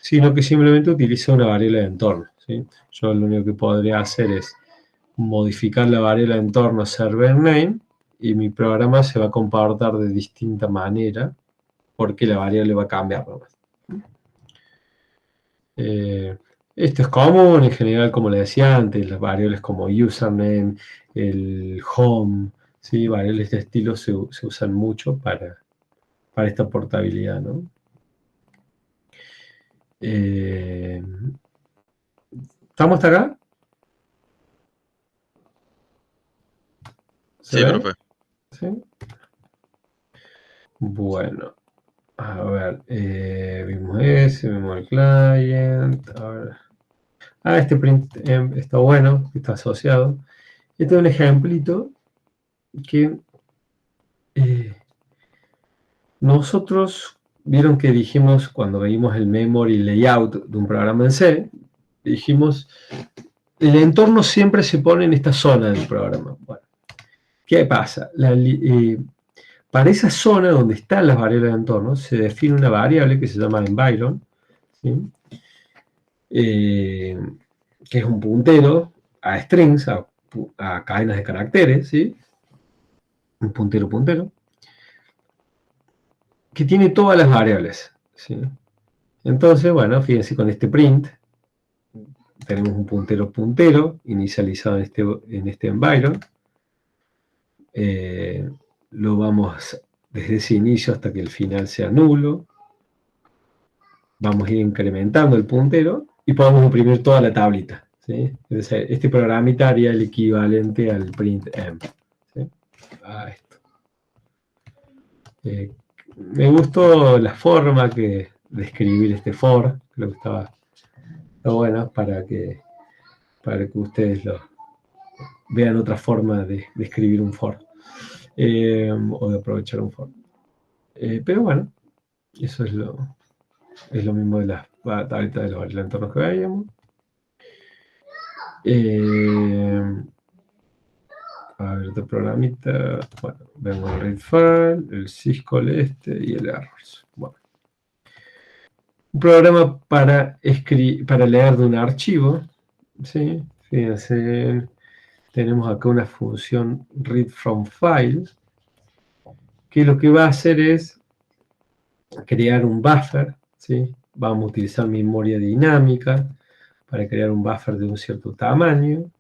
sino que simplemente utiliza una variable de entorno. ¿Sí? Yo lo único que podría hacer es modificar la variable de entorno server name y mi programa se va a comportar de distinta manera porque la variable va a cambiar nomás. Esto es común en general, como le decía antes, las variables como username, el home, ¿sí? Variables de estilo se usan mucho para esta portabilidad, ¿no? ¿Estamos hasta acá? ¿Se Sí, ve? profe. ¿Sí? Bueno, a ver, vimos ese, vimos el client, a ver. Este print está bueno, está asociado. Este es un ejemplito que nosotros vieron que dijimos cuando veímos el memory layout de un programa en C, dijimos, el entorno siempre se pone en esta zona del programa. Bueno, ¿qué pasa? Para esa zona donde están las variables de entorno se define una variable que se llama environ, ¿sí? Que es un puntero a strings, a cadenas de caracteres, ¿sí? Un puntero, que tiene todas las variables, ¿sí? Entonces, bueno, fíjense con este print, tenemos un puntero inicializado en este environ. Lo vamos desde ese inicio hasta que el final sea nulo. Vamos a ir incrementando el puntero y podemos imprimir toda la tablita, ¿sí? Entonces, este programita haría el equivalente al printf, ¿sí? A esto. Me gustó la forma de escribir este for, creo que está bueno para que ustedes vean otra forma de escribir un for o de aprovechar un for. Pero bueno, eso es lo mismo de las tablitas de los entornos que veíamos. A ver, otro programita. Bueno, vemos el read file, el syscall y el errors. Bueno. Un programa para leer de un archivo. ¿Sí? Fíjense, tenemos acá una función read from file, que lo que va a hacer es crear un buffer, ¿sí? Vamos a utilizar memoria dinámica para crear un buffer de un cierto tamaño.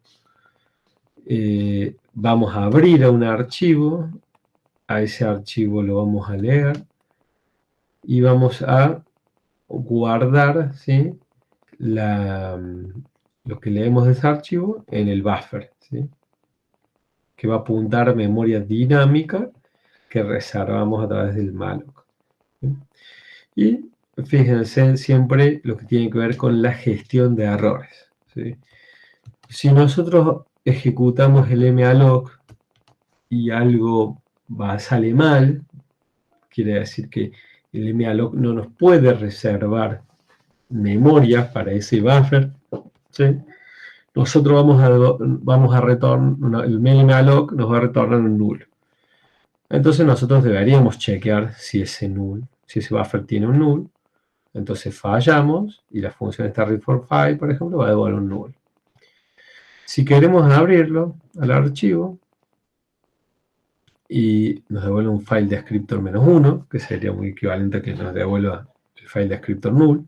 Vamos a abrir a un archivo, a ese archivo lo vamos a leer y vamos a guardar, ¿sí? Lo que leemos de ese archivo en el buffer, ¿sí? Que va a apuntar a memoria dinámica que reservamos a través del malloc, ¿sí? Y fíjense siempre lo que tiene que ver con la gestión de errores, ¿sí? Si nosotros ejecutamos el malloc y algo sale mal, quiere decir que el malloc no nos puede reservar memoria para ese buffer, ¿sí? Nosotros vamos a retornar, el malloc nos va a retornar un null. Entonces nosotros deberíamos chequear si ese buffer tiene un null. Entonces fallamos y la función esta read for file, por ejemplo, va a devolver un null. Si queremos abrirlo al archivo y nos devuelve un file descriptor -1, que sería muy equivalente a que nos devuelva el file descriptor null,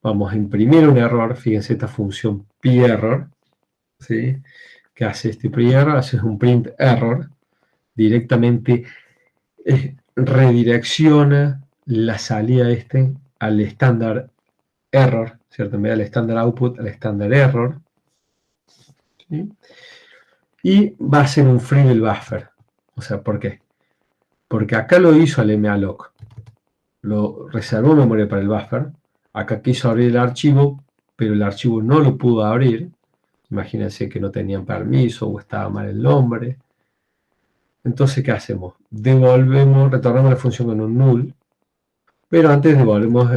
vamos a imprimir un error. Fíjense esta función perror, ¿sí? Que hace este pre-error, hace un print error, directamente redirecciona la salida al estándar error, ¿cierto? En vez del estándar output, al estándar error, ¿sí? Y va a hacer un free del buffer. O sea, ¿por qué? Porque acá lo hizo al malloc, lo reservó memoria para el buffer, acá quiso abrir el archivo, pero el archivo no lo pudo abrir. Imagínense que no tenían permiso o estaba mal el nombre. Entonces, ¿qué hacemos? Retornamos la función con un null, pero antes devolvemos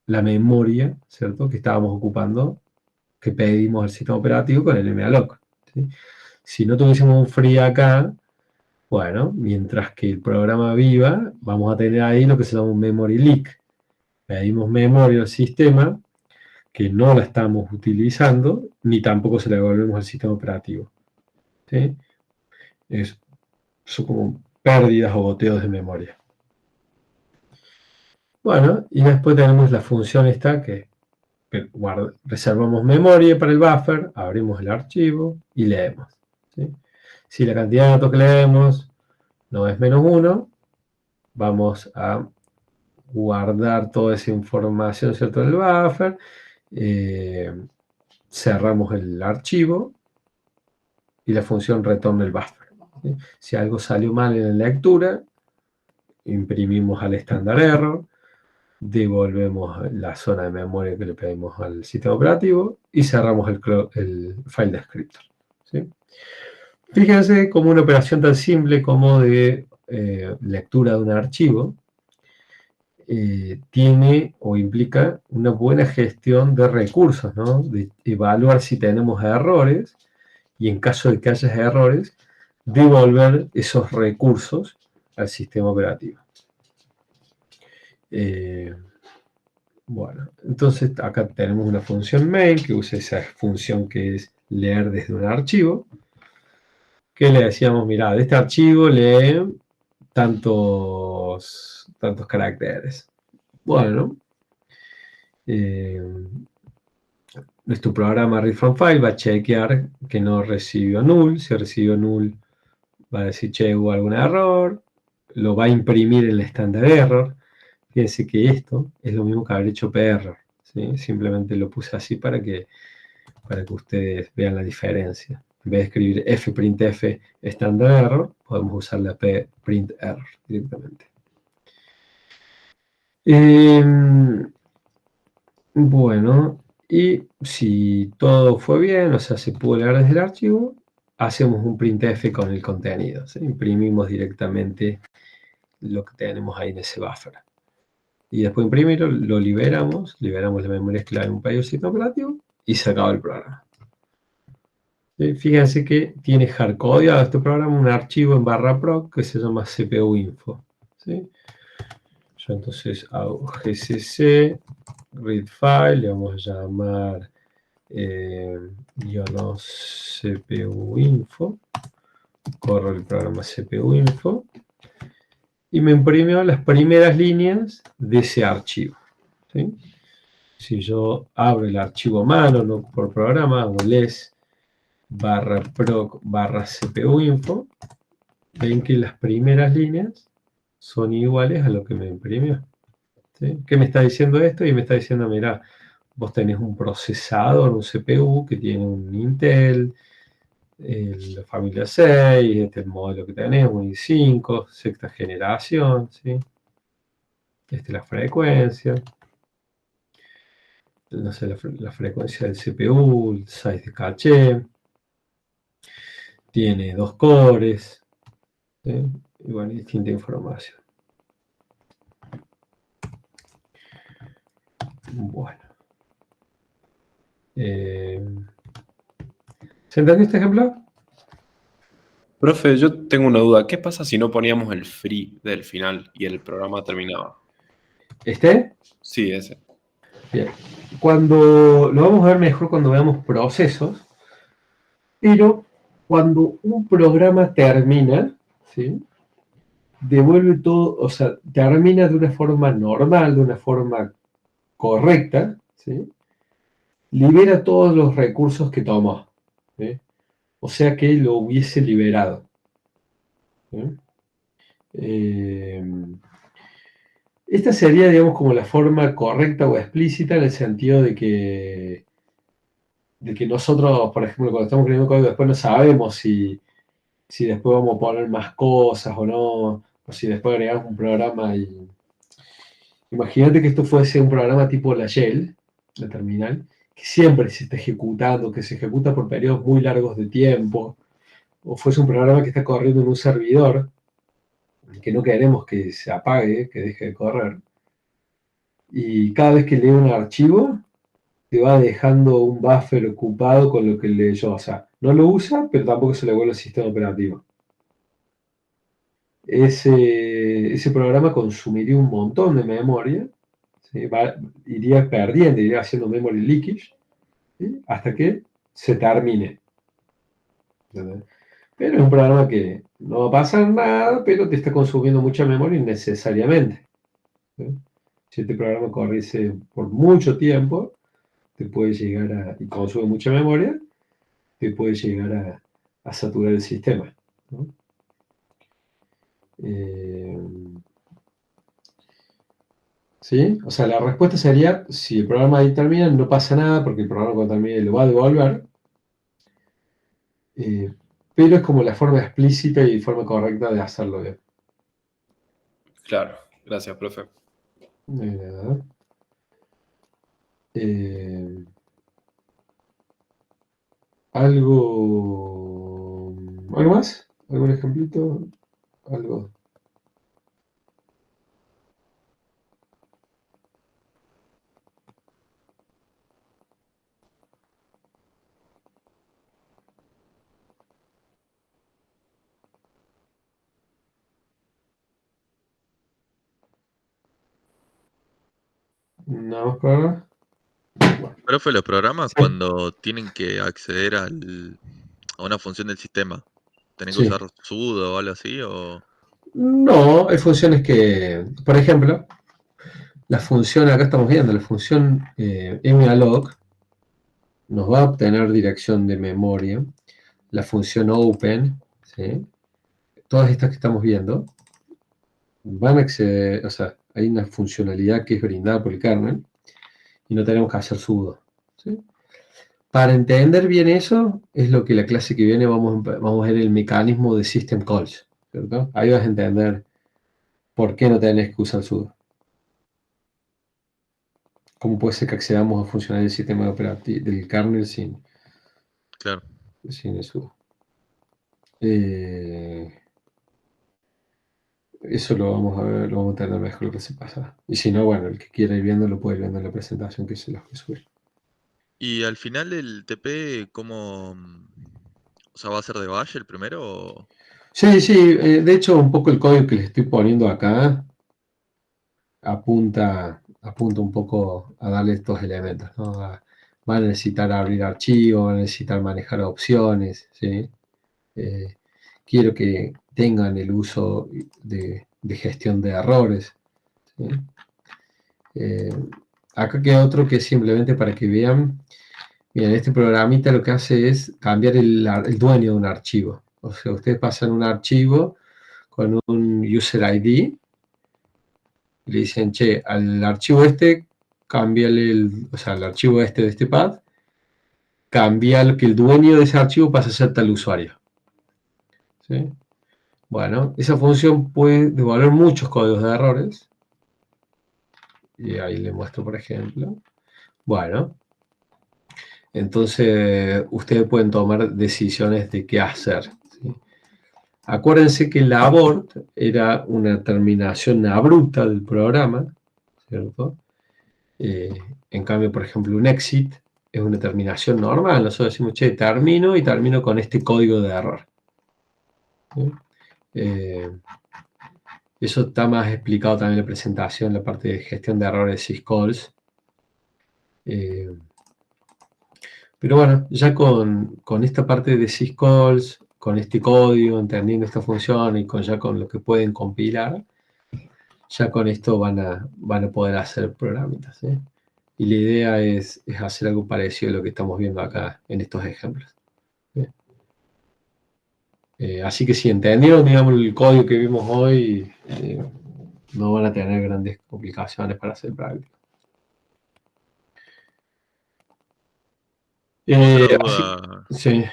la memoria, ¿cierto? Que estábamos ocupando, que pedimos al sistema operativo con el malloc, ¿sí? Si no tuviésemos un free acá, bueno, mientras que el programa viva, vamos a tener ahí lo que se llama un memory leak. Pedimos memoria al sistema, que no la estamos utilizando, ni tampoco se la devolvemos al sistema operativo, ¿sí? Son como pérdidas o goteos de memoria. Bueno, y después tenemos la función esta que reservamos memoria para el buffer, abrimos el archivo y leemos, ¿sí? Si la cantidad de datos que leemos no es -1, vamos a guardar toda esa información, ¿cierto?, del buffer, cerramos el archivo y la función retorna el buffer, ¿sí? Si algo salió mal en la lectura, imprimimos al standard error, devolvemos la zona de memoria que le pedimos al sistema operativo y cerramos el file descriptor, ¿sí? Fíjense cómo una operación tan simple como de lectura de un archivo tiene o implica una buena gestión de recursos, ¿no? De evaluar si tenemos errores y en caso de que haya errores, devolver esos recursos al sistema operativo. Bueno, entonces acá tenemos una función main que usa esa función que es leer desde un archivo, que le decíamos, mira, de este archivo lee tantos caracteres. Bueno, nuestro programa read from file va a chequear que no recibió null. Si recibió null, va a decir, che, hubo algún error, lo va a imprimir el standard error. Fíjense que esto es lo mismo que haber hecho PR, ¿sí? Simplemente lo puse así para que ustedes vean la diferencia. En vez de escribir fprintf standard error, podemos usar la print error directamente. Bueno, y si todo fue bien, o sea, se pudo leer desde el archivo, hacemos un printf con el contenido, ¿sí? Imprimimos directamente lo que tenemos ahí en ese buffer. Y después de imprimirlo, lo liberamos la memoria esclava en un país sistema operativo y se acaba el programa. ¿Sí? Fíjense que tiene hardcodeado este programa un archivo en /proc que se llama CPU info, ¿sí? Yo entonces hago gcc read file, le vamos a llamar CPU info, corro el programa CPU info y me imprimió las primeras líneas de ese archivo, ¿sí? Si yo abro el archivo a mano, no por programa, hago les /proc /CPU info, ven que las primeras líneas son iguales a lo que me imprimió, ¿sí? ¿Qué me está diciendo esto? Y me está diciendo, mira, vos tenés un procesador, un CPU que tiene un Intel, la familia 6, este es el modelo que tenés, un i5, sexta generación, ¿sí? Esta es la frecuencia, no sé, la frecuencia del CPU, el size de caché, tiene 2 cores, ¿sí? Y bueno, distinta información. Bueno. ¿Se entendió este ejemplo? Profe, yo tengo una duda. ¿Qué pasa si no poníamos el free del final y el programa terminaba? ¿Este? Sí, ese. Bien. Lo vamos a ver mejor cuando veamos procesos, pero cuando un programa termina, ¿sí?, devuelve todo, o sea, termina de una forma normal, de una forma correcta, ¿sí?, libera todos los recursos que tomó, ¿sí?, o sea que lo hubiese liberado, ¿sí? Esta sería, digamos, como la forma correcta o explícita en el sentido de que nosotros, por ejemplo, cuando estamos escribiendo código, después no sabemos si después vamos a poner más cosas o no, o si después agregamos un programa y... Imagínate que esto fuese un programa tipo la shell, la terminal, que siempre se está ejecutando, que se ejecuta por periodos muy largos de tiempo, o fuese un programa que está corriendo en un servidor, que no queremos que se apague, que deje de correr, y cada vez que lee un archivo, te va dejando un buffer ocupado con lo que leyó. O sea, no lo usa, pero tampoco se le vuelve al sistema operativo. Ese programa consumiría un montón de memoria, ¿sí? Iría perdiendo, iría haciendo memory leakage, ¿sí?, hasta que se termine. ¿Entendés? Pero es un programa que no va a pasar nada, pero te está consumiendo mucha memoria innecesariamente, ¿sí? Si este programa corriese por mucho tiempo, te puede llegar y consume mucha memoria, te puede llegar a saturar el sistema, ¿no? ¿Sí? O sea, la respuesta sería, si el programa ahí termina, no pasa nada, porque el programa cuando termine lo va a devolver, pero es como la forma explícita y forma correcta de hacerlo bien. Claro, gracias, profe. Eh, ¿Algo más? ¿Algún ejemplito? Algo. ¿Nada más por ahora? Profe, los programas Sí. cuando tienen que acceder a una función del sistema, ¿tienen que Sí. usar sudo o algo así? O... No, hay funciones que, por ejemplo, la función, acá estamos viendo, la función malloc nos va a obtener dirección de memoria. La función open, ¿sí? Todas estas que estamos viendo, van a acceder, o sea, hay una funcionalidad que es brindada por el kernel y no tenemos que hacer sudo, ¿sí? Para entender bien eso, es lo que la clase que viene vamos a ver el mecanismo de system calls, ¿cierto? Ahí vas a entender por qué no tenés que usar sudo. ¿Cómo puede ser que accedamos a funcionar el sistema operativo del kernel Claro. sin el sudo? Eso lo vamos a ver, lo vamos a entender mejor lo que se pasa. Y si no, bueno, el que quiera ir viendo lo puede ir viendo en la presentación que se los voy a subir. Y al final el TP, ¿cómo? O sea, ¿va a ser de Bash el primero? Sí, sí, de hecho un poco el código que les estoy poniendo acá apunta un poco a darle estos elementos, ¿no? Va a necesitar abrir archivos, va a necesitar manejar opciones, ¿sí? Quiero que tengan el uso de gestión de errores, ¿sí? Acá queda otro que es simplemente para que vean. Bien, este programita lo que hace es cambiar el dueño de un archivo. O sea, ustedes pasan un archivo con un user ID y le dicen, che, al archivo este, cámbiale o sea, al archivo este de este path, cambia que el dueño de ese archivo pase a ser tal usuario. ¿Sí? Bueno, esa función puede devolver muchos códigos de errores. Y ahí le muestro, por ejemplo. Bueno, entonces ustedes pueden tomar decisiones de qué hacer, ¿sí? Acuérdense que el abort era una terminación abrupta del programa, ¿cierto? En cambio, por ejemplo, un exit es una terminación normal. Nosotros decimos, che, termino y termino con este código de error, ¿sí? Eso está más explicado también en la presentación, la parte de gestión de errores syscalls. Pero bueno, ya con esta parte de syscalls, con este código, entendiendo esta función y ya con lo que pueden compilar, ya con esto van a poder hacer programitas, ¿sí? Y la idea es hacer algo parecido a lo que estamos viendo acá en estos ejemplos, ¿sí? Así que si entendieron, digamos, el código que vimos hoy, no van a tener grandes complicaciones para hacer práctica. Otra Así, duda. sí,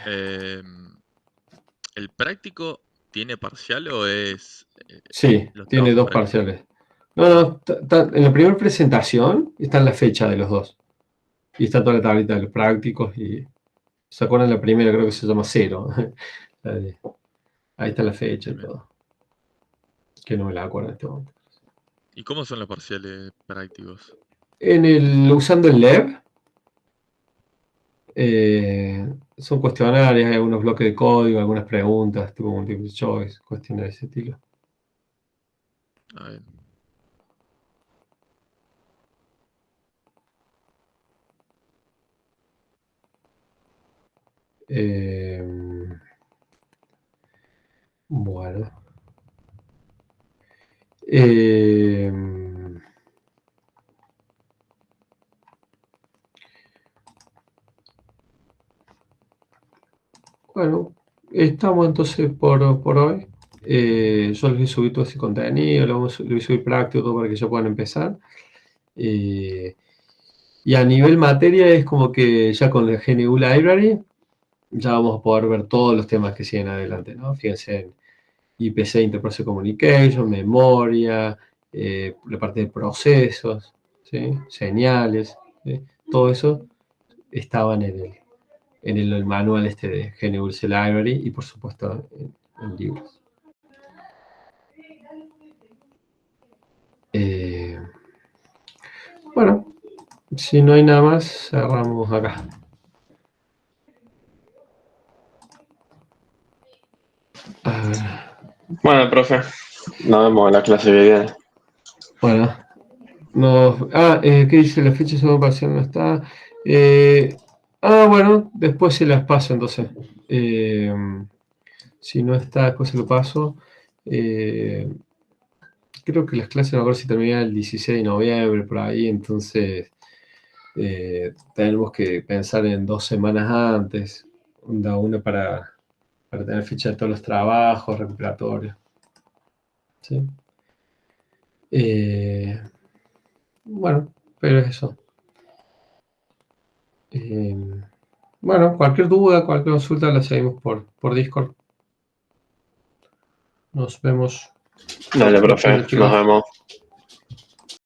¿El práctico tiene parcial o es sí, los tiene trabajos dos prácticos? parciales. No, no, en la primera presentación está la fecha de los dos. Y está toda la tablita de los prácticos. Y se acuerdan la primera, creo que se llama cero. Ahí está la fecha y Bien. todo. Que no me la acuerdo en este momento. ¿Y cómo son los parciales prácticos? Usando el LEB, son cuestionarios, hay algunos bloques de código, algunas preguntas, tipo multiple choice, cuestiones de ese estilo. A ver. Eh, bueno. estamos entonces por hoy. Yo les voy a subir todo ese contenido, les voy a subir práctico todo para que ya puedan empezar. Y a nivel materia es como que ya con la GNU Library ya vamos a poder ver todos los temas que siguen adelante, ¿no? Fíjense en IPC, Interprocess Communication, memoria, la parte de procesos, ¿sí? Señales, ¿sí? Todo eso estaba en el manual este de GNU Library y por supuesto en libros. Bueno, si no hay nada más, cerramos acá. A ver. Bueno, profe, nos vemos en la clase que viene. Bueno, ¿qué dice? La fecha de segunda parcial no está. Bueno, después se las paso entonces. Si no está, después se lo paso. Creo que las clases, no me acuerdo si terminan el 16 de noviembre, por ahí, entonces tenemos que pensar en 2 semanas antes, una para tener fecha de todos los trabajos recuperatorios. ¿Sí? Bueno, pero es eso. Bueno, cualquier duda, cualquier consulta la seguimos por Discord. Nos vemos. Dale, profe, Bueno, chicos. nos vemos.